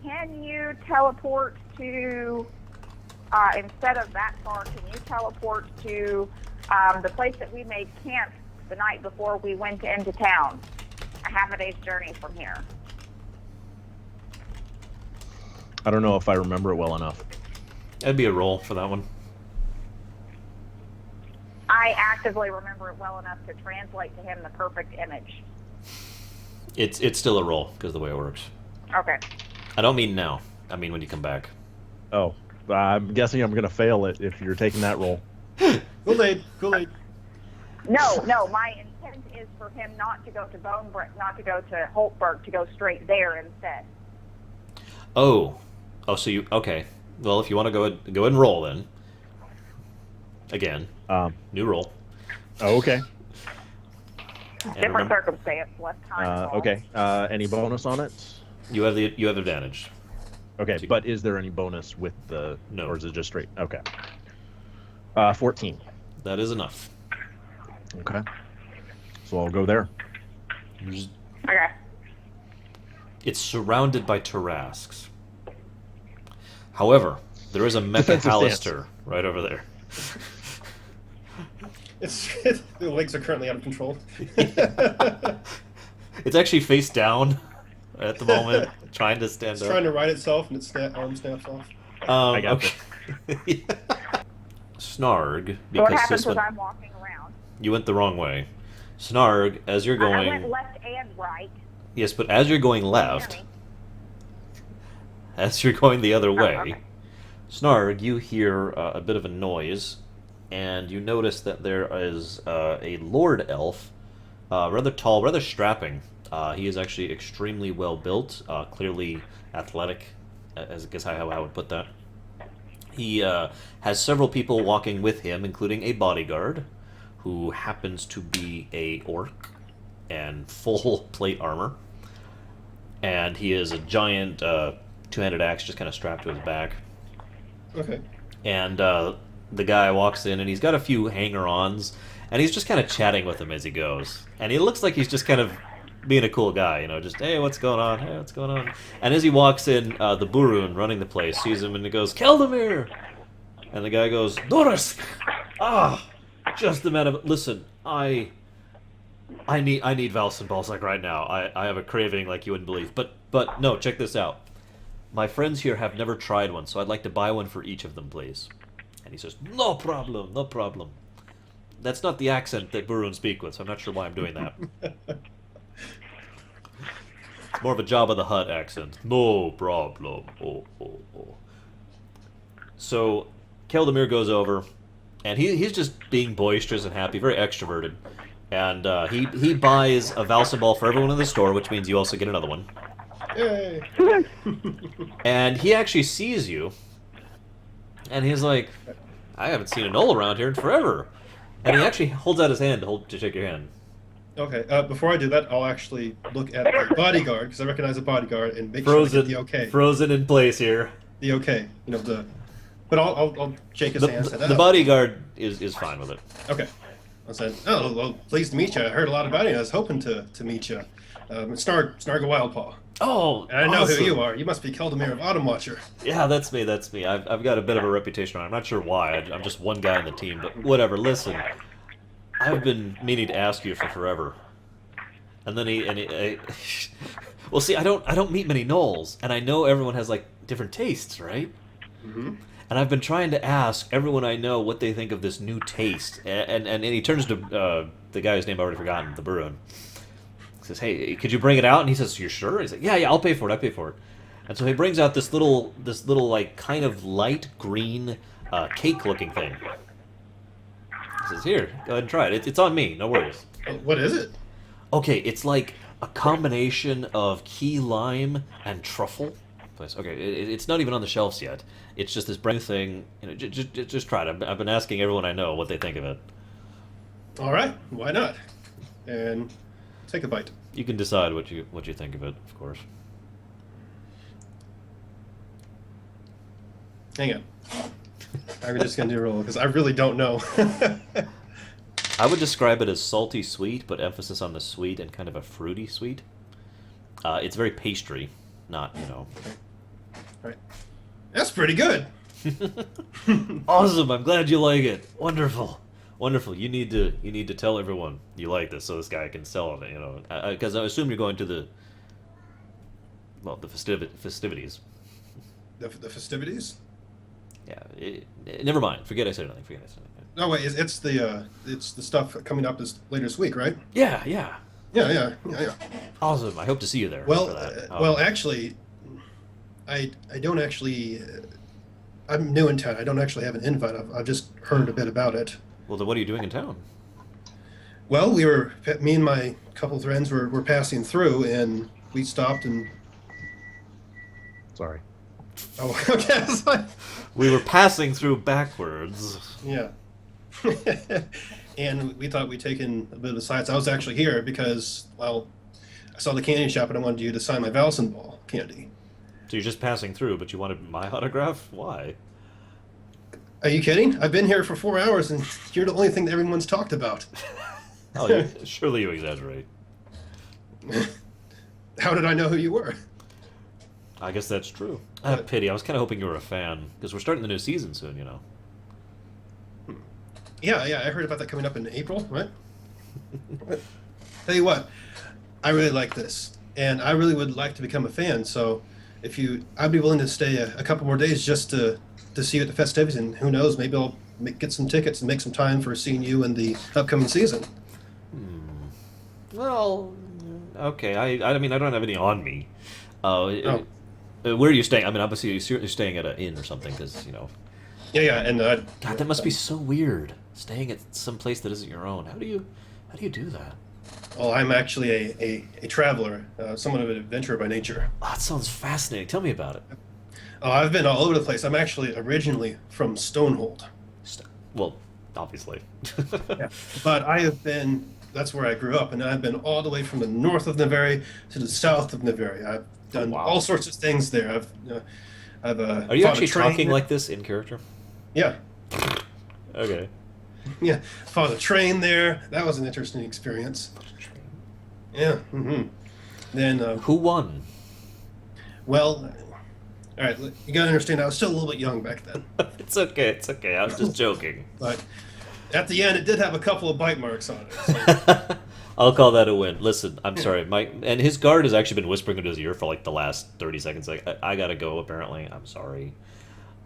[SPEAKER 3] Can you teleport to, instead of that far, can you teleport to the place that we made camp the night before we went into town? A half a day's journey from here.
[SPEAKER 4] I don't know if I remember it well enough.
[SPEAKER 1] That'd be a roll for that one.
[SPEAKER 3] I actively remember it well enough to translate to him the perfect image.
[SPEAKER 1] It's still a roll because of the way it works.
[SPEAKER 3] Okay.
[SPEAKER 1] I don't mean now. I mean when you come back.
[SPEAKER 4] Oh, I'm guessing I'm going to fail it if you're taking that roll.
[SPEAKER 2] Kool-Aid, Kool-Aid.
[SPEAKER 3] No, my intent is for him not to go to not to go to Holtberg, to go straight there instead.
[SPEAKER 1] Oh, so you okay? Well, if you want to go ahead and roll then. Again, new roll.
[SPEAKER 4] Oh, okay.
[SPEAKER 1] And
[SPEAKER 3] Different
[SPEAKER 1] remember,
[SPEAKER 3] circumstance, less time involved.
[SPEAKER 4] Okay. Any bonus on it?
[SPEAKER 1] you have advantage.
[SPEAKER 4] Okay, but is there any bonus with the...
[SPEAKER 1] No.
[SPEAKER 4] Or is it just straight? Okay. 14.
[SPEAKER 1] That is enough.
[SPEAKER 4] Okay. So I'll go there.
[SPEAKER 3] Okay.
[SPEAKER 1] It's surrounded by Tarrasques. However, there is a Mecha
[SPEAKER 4] Defensive
[SPEAKER 1] Hallister right over there.
[SPEAKER 2] The legs are currently out of control.
[SPEAKER 1] It's actually face down at the moment, trying to stand
[SPEAKER 2] It's
[SPEAKER 1] up.
[SPEAKER 2] trying to right itself, and its arm snaps off.
[SPEAKER 4] I got
[SPEAKER 1] okay. Snarg,
[SPEAKER 3] So what
[SPEAKER 1] because
[SPEAKER 3] happens is
[SPEAKER 1] Sisman,
[SPEAKER 3] I'm walking around.
[SPEAKER 1] you went the wrong way. Snarg, as you're
[SPEAKER 3] I
[SPEAKER 1] going,
[SPEAKER 3] went left and right.
[SPEAKER 1] yes, but as you're going
[SPEAKER 3] Can you
[SPEAKER 1] left,
[SPEAKER 3] hear me?
[SPEAKER 1] as you're going the other way,
[SPEAKER 3] okay.
[SPEAKER 1] Snarg, you hear a bit of a noise, and you notice that there is a Lord Elf, rather tall, rather strapping. He is actually extremely well built, clearly athletic, as I guess how I would put that. He has several people walking with him, including a bodyguard, who happens to be a orc and full plate armor. And he is a giant two-handed axe just kind of strapped to his back.
[SPEAKER 2] Okay.
[SPEAKER 1] And the guy walks in, and he's got a few hanger-ons, and he's just kind of chatting with him as he goes. And he looks like he's just kind of being a cool guy, you know, just, hey, what's going on? Hey, what's going on? And as he walks in, the Burun running the place sees him and he goes, Keldamir! And the guy goes, Doris! Ah! Just the man of... Listen, I need Valsen balls like right now. I have a craving like you wouldn't believe. But no, check this out. My friends here have never tried one, so I'd like to buy one for each of them, please. And he says, no problem, no problem. That's not the accent that Burun speak with, so I'm not sure why I'm doing that. It's more of a Jabba the Hutt accent. No problem. Oh. So, Keldamir goes over, and he's just being boisterous and happy, very extroverted. And he buys a Valsen ball for everyone in the store, which means you also get another one.
[SPEAKER 2] Yay!
[SPEAKER 1] And he actually sees you, and he's like, I haven't seen a Knoll around here in forever. And he actually holds out his hand to shake your hand.
[SPEAKER 2] Okay, before I do that, I'll actually look at the bodyguard, because I recognize the bodyguard, and make sure I get the okay.
[SPEAKER 1] Frozen in place here.
[SPEAKER 2] The okay. You know, but I'll shake his hand.
[SPEAKER 1] The bodyguard is fine with it.
[SPEAKER 2] Okay. I said, oh, well, pleased to meet you. I heard a lot about you, and I was hoping to meet you. Snarg a Wildpaw.
[SPEAKER 1] Oh,
[SPEAKER 2] And I know
[SPEAKER 1] awesome.
[SPEAKER 2] who you are. You must be Keldamir of Autumn Watcher.
[SPEAKER 1] Yeah, that's me. I've got a bit of a reputation. I'm not sure why. I'm just one guy on the team, but whatever. Listen, I've been meaning to ask you for forever. And then well, see, I don't meet many Knolls, and I know everyone has like different tastes, right?
[SPEAKER 2] Mm-hmm.
[SPEAKER 1] And I've been trying to ask everyone I know what they think of this new taste. And he turns to the guy whose name I've already forgotten, the Burun. He says, hey, could you bring it out? And he says, you're sure? He's like, yeah, I'll pay for it. And so he brings out this little like kind of light green cake-looking thing. He says, here, go ahead and try it. It's on me, no worries.
[SPEAKER 2] What is it?
[SPEAKER 1] Okay, it's like a combination of key lime and truffle. Okay, it's not even on the shelves yet. It's just this brand new thing. You know, just try it. I've been asking everyone I know what they think of it.
[SPEAKER 2] All right, why not? And take a bite.
[SPEAKER 1] You can decide what you think of it, of course.
[SPEAKER 2] Hang on. I'm just gonna do a roll because I really don't know.
[SPEAKER 1] I would describe it as salty sweet, but emphasis on the sweet and kind of a fruity sweet. It's very pastry, not, you know.
[SPEAKER 2] All right. That's pretty good.
[SPEAKER 1] Awesome! I'm glad you like it. Wonderful. You need to tell everyone you like this, so this guy can sell it. You know, because I assume you're going to the festivities.
[SPEAKER 2] The festivities?
[SPEAKER 1] Yeah. Never mind. Forget I said anything.
[SPEAKER 2] No, wait. It's the stuff coming up later this week, right?
[SPEAKER 1] Yeah.
[SPEAKER 2] Yeah.
[SPEAKER 1] Awesome. I hope to see you there.
[SPEAKER 2] Well,
[SPEAKER 1] for that.
[SPEAKER 2] well, actually, I don't actually. I'm new in town. I don't actually have an invite. I've just heard a bit about it.
[SPEAKER 1] Well, then what are you doing in town?
[SPEAKER 2] Well, me and my couple friends were passing through, and we stopped and.
[SPEAKER 4] Sorry.
[SPEAKER 2] Oh, okay. I was like,
[SPEAKER 1] We were passing through backwards.
[SPEAKER 2] yeah. And we thought we'd taken a bit of a sight. I was actually here because, well, I saw the candy shop and I wanted you to sign my Valsen ball candy.
[SPEAKER 1] So you're just passing through, but you wanted my autograph? Why?
[SPEAKER 2] Are you kidding? I've been here for 4 hours and you're the only thing that everyone's talked about.
[SPEAKER 1] Oh, surely you exaggerate.
[SPEAKER 2] How did I know who you were?
[SPEAKER 1] I guess that's true. Pity. I was kind of hoping you were a fan, because we're starting the new season soon, you know.
[SPEAKER 2] Yeah, I heard about that coming up in April, right? Tell you what, I really like this, and I really would like to become a fan. So, I'd be willing to stay a couple more days just to see you at the festivities, and who knows, maybe I'll get some tickets and make some time for seeing you in the upcoming season.
[SPEAKER 1] Well, okay. I mean, I don't have any on me.
[SPEAKER 2] Oh.
[SPEAKER 1] Where are you staying? I mean, obviously you're staying at an inn or something, because, you know.
[SPEAKER 2] Yeah, and
[SPEAKER 1] God, that must be so weird. Staying at some place that isn't your own. How do you do that?
[SPEAKER 2] Well, I'm actually a traveler, somewhat of an adventurer by nature.
[SPEAKER 1] Oh, that sounds fascinating. Tell me about it.
[SPEAKER 2] Oh, I've been all over the place. I'm actually originally from Stonehold.
[SPEAKER 1] Well, obviously.
[SPEAKER 2] Yeah. But I have been, that's where I grew up, and I've been all the way from the north of Niveri to the south of Niveri. I've done all sorts of things there. I've
[SPEAKER 1] Are you actually talking like this in character?
[SPEAKER 2] Yeah.
[SPEAKER 1] Okay.
[SPEAKER 2] Yeah, fought a train there. That was an interesting experience. Yeah. Mm-hmm. Then,
[SPEAKER 1] Who won?
[SPEAKER 2] well, all right, you gotta understand, I was still a little bit young back then.
[SPEAKER 1] It's okay. It's okay. I was just joking.
[SPEAKER 2] But at the end, it did have a couple of bite marks on it. So.
[SPEAKER 1] I'll call that a win. Listen, I'm sorry, Mike, and his guard has actually been whispering into his ear for like the last 30 seconds. Like, I gotta go. Apparently, I'm sorry.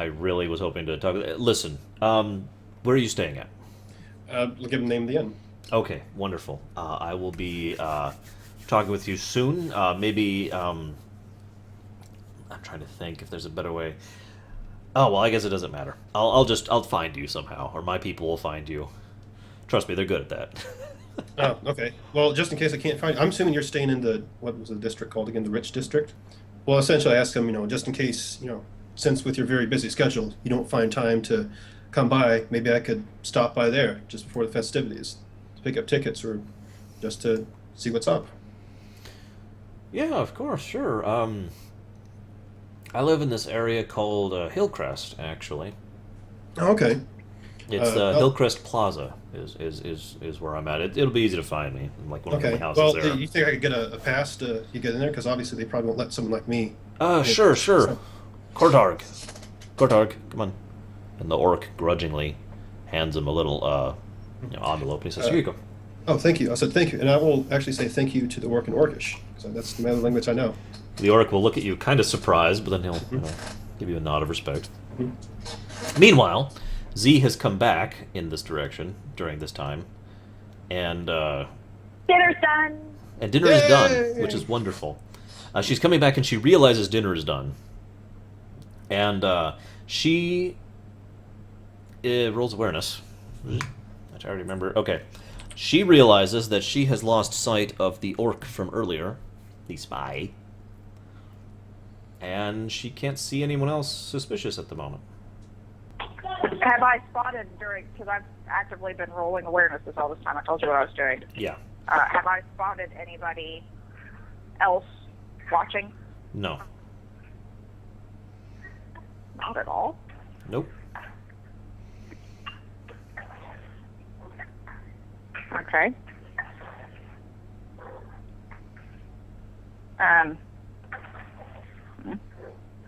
[SPEAKER 1] I really was hoping to talk. Listen, where are you staying at?
[SPEAKER 2] We'll give him the name of the inn.
[SPEAKER 1] Okay, wonderful. I will be talking with you soon. Maybe I'm trying to think if there's a better way. Oh well, I guess it doesn't matter. I'll find you somehow, or my people will find you. Trust me, they're good at that.
[SPEAKER 2] Oh, okay. Well, just in case I can't find I'm assuming you're staying in the, what was the district called again? The Rich District? Well, essentially I asked him, just in case, since with your very busy schedule, you don't find time to come by, maybe I could stop by there just before the festivities to pick up tickets or just to see what's up.
[SPEAKER 1] Yeah, of course, sure. I live in this area called Hillcrest, actually.
[SPEAKER 2] Oh, okay.
[SPEAKER 1] It's Hillcrest Plaza is where I'm at. It'll be easy to find me. I'm like one of the
[SPEAKER 2] Okay.
[SPEAKER 1] only houses
[SPEAKER 2] Well,
[SPEAKER 1] there.
[SPEAKER 2] you think I could get a pass to you get in there? Because obviously they probably won't let someone like me.
[SPEAKER 1] Sure.
[SPEAKER 2] So-
[SPEAKER 1] Kortarg, come on. And the orc grudgingly hands him a little envelope. And he says, "Here you go."
[SPEAKER 2] Oh, thank you. I said thank you. And I will actually say thank you to the orc in Orcish. Because that's the other language I know.
[SPEAKER 1] The orc will look at you kind of surprised, but then he'll give you a nod of respect.
[SPEAKER 2] Mhm.
[SPEAKER 1] Meanwhile, Z has come back in this direction during this time, and
[SPEAKER 3] Dinner's done.
[SPEAKER 1] dinner is done,
[SPEAKER 2] Yay!
[SPEAKER 1] which is wonderful. She's coming back and she realizes dinner is done, and she rolls awareness. I already remember. Okay, she realizes that she has lost sight of the orc from earlier, the spy, and she can't see anyone else suspicious at the moment.
[SPEAKER 3] Have I spotted because I've actively been rolling awareness all this time. I told you what I was doing.
[SPEAKER 1] Yeah.
[SPEAKER 3] Have I spotted anybody else watching?
[SPEAKER 1] No.
[SPEAKER 3] Not at all.
[SPEAKER 1] Nope.
[SPEAKER 3] Okay.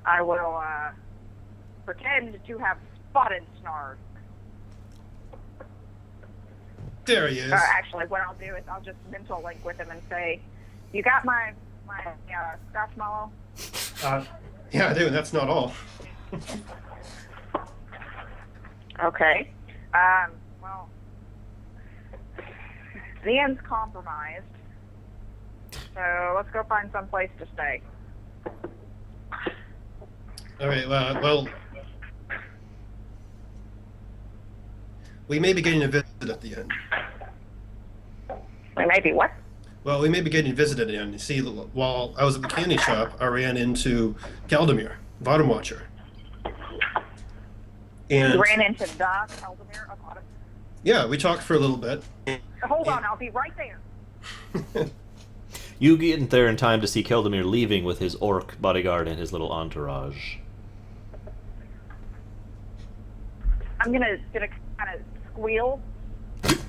[SPEAKER 3] I will pretend to have spotted Snarg.
[SPEAKER 2] There he is.
[SPEAKER 3] Actually, what I'll do is I'll just mental link with him and say, "You got my marshmallow?"
[SPEAKER 2] Yeah, I do, and that's not all.
[SPEAKER 3] Okay. Well, the end's compromised, so let's go find some place to stay.
[SPEAKER 2] All right, well, we may be getting a visit at the end.
[SPEAKER 3] We may be what?
[SPEAKER 2] Well, we may be getting a visit at the end. You see, while I was at the candy shop, I ran into Kaldemir, Bottom Watcher. And
[SPEAKER 3] You ran into the Eldemir of Autumn.
[SPEAKER 2] yeah, we talked for a little bit.
[SPEAKER 3] Hold on, I'll be right there.
[SPEAKER 1] You get there in time to see Keldemir leaving with his orc bodyguard and his little entourage.
[SPEAKER 3] I'm gonna kind of squeal, and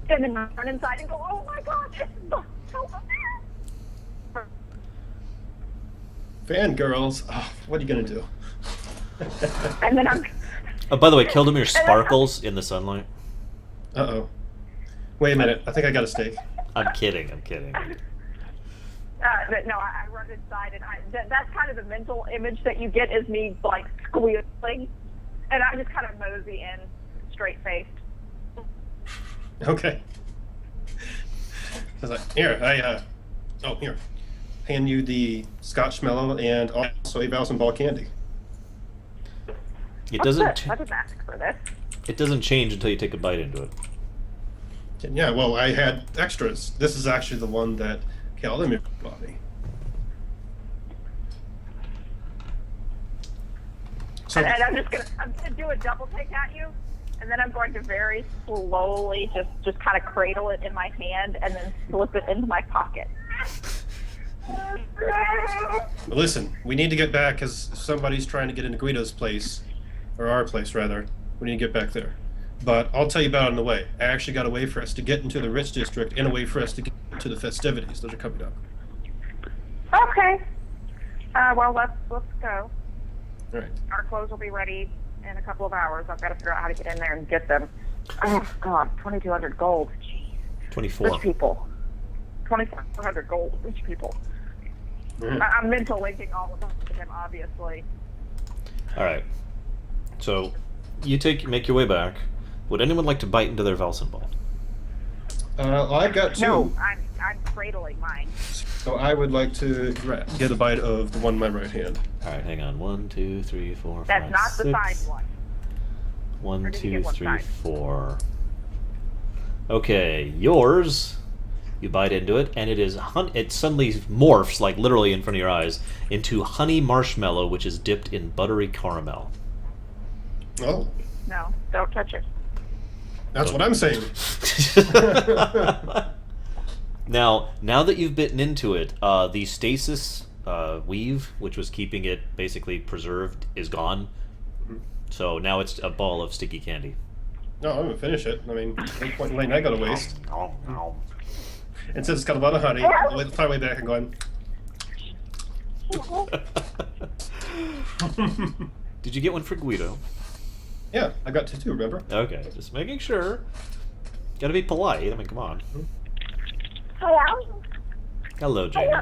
[SPEAKER 3] then run inside and go, "Oh my God, it's the Eldemir!"
[SPEAKER 2] Fangirls, what are you gonna do?
[SPEAKER 3] And then I'm.
[SPEAKER 1] Oh, by the way, Keldemir sparkles in the sunlight.
[SPEAKER 2] Uh-oh. Wait a minute, I think I got a steak.
[SPEAKER 1] I'm kidding.
[SPEAKER 3] But no, I run inside, and that's kind of the mental image that you get is me like squealing, and I just kind of mosey in, straight faced.
[SPEAKER 2] Okay. I was like, here, here. Hand you the Scotch Mellow and also a Bowsen Ball candy.
[SPEAKER 1] It
[SPEAKER 3] What's
[SPEAKER 1] doesn't.
[SPEAKER 3] this? I didn't ask for this.
[SPEAKER 1] It doesn't change until you take a bite into it.
[SPEAKER 2] Yeah, well, I had extras. This is actually the one that Kaldemir bought me. So,
[SPEAKER 3] And I'm gonna do a double take at you, and then I'm going to very slowly just kind of cradle it in my hand and then slip it into my pocket.
[SPEAKER 2] but listen, we need to get back because somebody's trying to get into Guido's place, or our place rather. We need to get back there. But I'll tell you about it on the way. I actually got a way for us to get into the Rich District and a way for us to get to the festivities that are coming up.
[SPEAKER 3] Okay. Well, let's go.
[SPEAKER 2] All right.
[SPEAKER 3] Our clothes will be ready in a couple of hours. I've got to figure out how to get in there and get them. Oh God, 2,200 gold. Jeez.
[SPEAKER 1] 24.
[SPEAKER 3] Rich people. 2,400 gold. Rich people. I'm mental linking all of them to him, obviously.
[SPEAKER 1] All right. So, you make your way back. Would anyone like to bite into their Valsen ball?
[SPEAKER 2] I've got 2.
[SPEAKER 3] No, I'm cradling mine.
[SPEAKER 2] So I would like to get a bite of the one in my right hand.
[SPEAKER 1] All right, hang on. 1, 2, 3, 4, 5,
[SPEAKER 3] That's not the
[SPEAKER 1] 6.
[SPEAKER 3] side one.
[SPEAKER 1] 1,
[SPEAKER 3] did you
[SPEAKER 1] 2,
[SPEAKER 3] get one
[SPEAKER 1] 3,
[SPEAKER 3] side?
[SPEAKER 1] 4. Okay, yours. You bite into it, and it suddenly morphs, like literally in front of your eyes, into honey marshmallow, which is dipped in buttery caramel.
[SPEAKER 2] Oh,
[SPEAKER 3] No, don't touch it.
[SPEAKER 2] that's what I'm saying.
[SPEAKER 1] Now that you've bitten into it, the stasis weave, which was keeping it basically preserved, is gone. So now it's a ball of sticky candy.
[SPEAKER 2] No, I'm gonna finish it. I mean, no point in letting that go to waste.
[SPEAKER 1] Nom, nom.
[SPEAKER 2] And since it's got a lot of honey, I'll find my way back and going.
[SPEAKER 1] Did you get one for Guido?
[SPEAKER 2] Yeah, I got 2 too. Remember?
[SPEAKER 1] Okay, just making sure. Gotta be polite. I mean, come on.
[SPEAKER 3] Hello?
[SPEAKER 1] Hello, Jamie.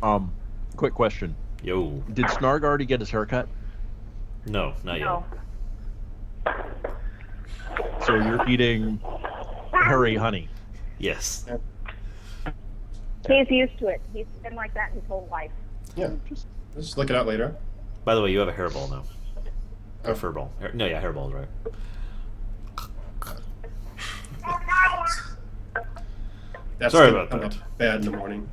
[SPEAKER 3] Hello?
[SPEAKER 4] Quick question.
[SPEAKER 1] Yo.
[SPEAKER 4] Did Snarg already get his haircut?
[SPEAKER 1] No, not yet.
[SPEAKER 3] No.
[SPEAKER 4] So you're eating hairy honey.
[SPEAKER 1] Yes.
[SPEAKER 3] He's used to it. He's been like that his whole life.
[SPEAKER 2] Yeah, just look it out later.
[SPEAKER 1] By the way, you have a hairball now. Or furball. No, yeah, hairball's right.
[SPEAKER 2] That's
[SPEAKER 1] Sorry
[SPEAKER 2] gonna
[SPEAKER 1] about
[SPEAKER 2] come
[SPEAKER 1] that.
[SPEAKER 2] up bad in the morning.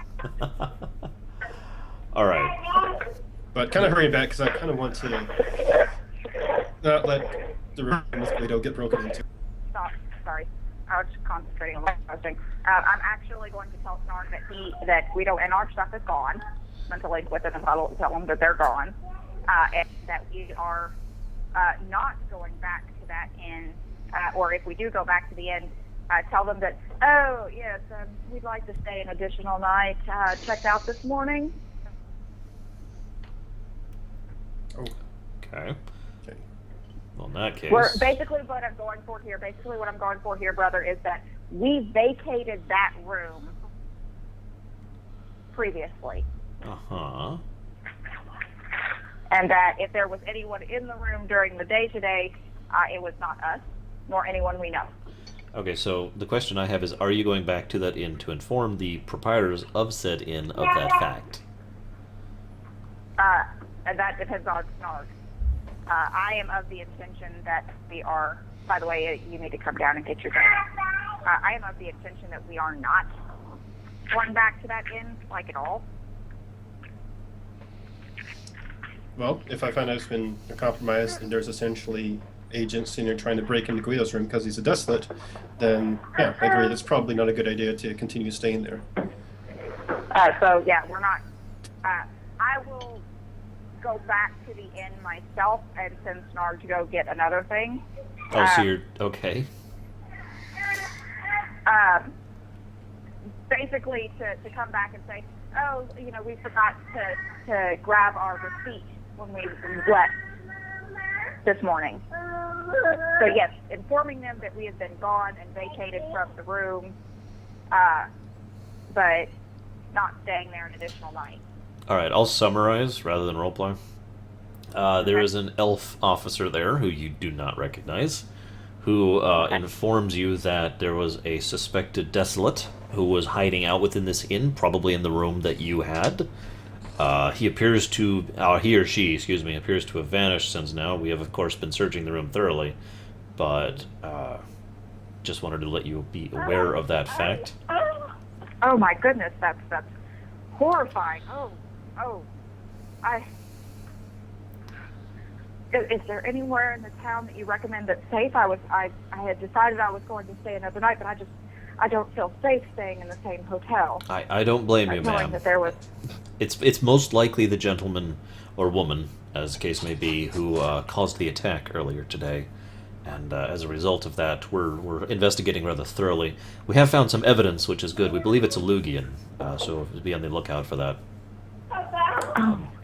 [SPEAKER 1] All right.
[SPEAKER 2] But kind of hurrying back because I kind of want to not let the room with Guido get broken into.
[SPEAKER 3] Stop. Sorry. I was just concentrating on what I was doing. I'm actually going to tell Snark that Guido and our stuff is gone. Mental link with it and tell them that they're gone. And that we are not going back to that inn. Or if we do go back to the inn, tell them that, oh, yes, we'd like to stay an additional night. Checked out this morning.
[SPEAKER 1] Okay.
[SPEAKER 2] Okay.
[SPEAKER 1] Well, in that case.
[SPEAKER 3] Basically what I'm going for here, brother, is that we vacated that room previously.
[SPEAKER 1] Uh-huh.
[SPEAKER 3] And that if there was anyone in the room during the day today, it was not us, nor anyone we know.
[SPEAKER 1] Okay, so the question I have is, are you going back to that inn to inform the proprietors of said inn of that fact?
[SPEAKER 3] And that depends on Snark. I am of the intention that we are, by the way, you need to come down and get your drink. I am of the intention that we are not going back to that inn, like at all.
[SPEAKER 2] Well, if I find out it's been compromised and there's essentially agents in here trying to break into Guido's room because he's a desolate, then yeah, I agree. That's probably not a good idea to continue staying there.
[SPEAKER 3] So yeah, we're not. I will go back to the inn myself and send Snarg to go get another thing.
[SPEAKER 1] Oh, so you're okay.
[SPEAKER 3] Basically, to come back and say, oh, we forgot to grab our receipt when we left this morning. So yes, informing them that we have been gone and vacated from the room, but not staying there an additional night.
[SPEAKER 1] All right, I'll summarize rather than roleplay. There is an elf officer there who you do not recognize, who informs you that there was a suspected desolate who was hiding out within this inn, probably in the room that you had. He or she, appears to have vanished since now. We have, of course, been searching the room thoroughly, but just wanted to let you be aware of that fact.
[SPEAKER 3] Oh my goodness, that's horrifying. Is there anywhere in the town that you recommend that's safe? I had decided I was going to stay another night, but I don't feel safe staying in the same hotel.
[SPEAKER 1] I don't blame you,
[SPEAKER 3] Knowing
[SPEAKER 1] ma'am.
[SPEAKER 3] that there was.
[SPEAKER 1] It's most likely the gentleman or woman, as the case may be, who caused the attack earlier today. And as a result of that, we're investigating rather thoroughly. We have found some evidence, which is good. We believe it's a Lugian, so be on the lookout for that.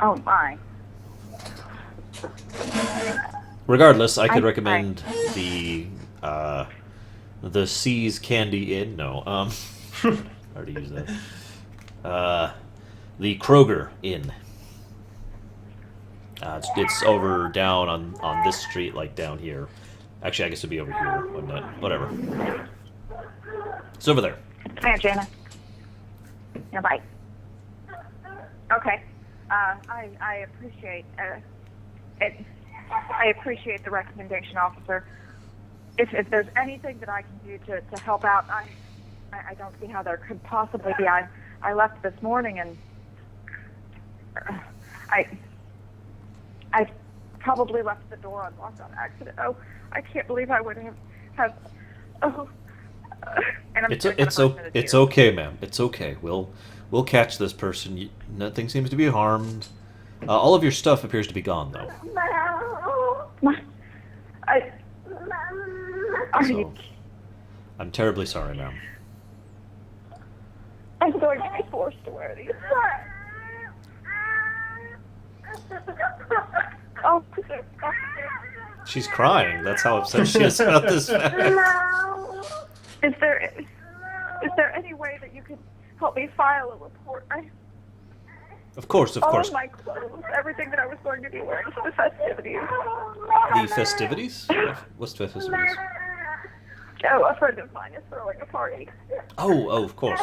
[SPEAKER 3] Oh my.
[SPEAKER 1] Regardless, I could
[SPEAKER 3] I-
[SPEAKER 1] recommend the Seas Candy Inn. No, already used that. The Kroger Inn. It's over down on this street, like down here. Actually, I guess it'd be over here, wouldn't it? Whatever. It's over there.
[SPEAKER 3] Hi, Jana. Yeah, bye. Okay. I appreciate it. I appreciate the recommendation, officer. If there's anything that I can do to help out, I don't see how there could possibly be. I left this morning and I probably left the door unlocked on accident. Oh, I can't believe I would have. Oh, and I'm
[SPEAKER 1] It's
[SPEAKER 3] just gonna
[SPEAKER 1] it's
[SPEAKER 3] burst into
[SPEAKER 1] it's
[SPEAKER 3] tears.
[SPEAKER 1] okay, ma'am. It's okay. We'll catch this person. Nothing seems to be harmed. All of your stuff appears to be gone, though.
[SPEAKER 3] Are
[SPEAKER 1] So,
[SPEAKER 3] you,
[SPEAKER 1] I'm terribly sorry, ma'am.
[SPEAKER 3] I'm going to be forced to wear these. Oh,
[SPEAKER 1] She's crying. That's how upset she is about this fact.
[SPEAKER 3] is there any way that you could help me file a report?
[SPEAKER 1] Of course, of
[SPEAKER 3] All
[SPEAKER 1] course.
[SPEAKER 3] of my clothes, everything that I was going to be wearing for the festivities.
[SPEAKER 1] The festivities? What's the festivities?
[SPEAKER 3] Oh, a friend of mine is throwing a party.
[SPEAKER 1] Oh, of course.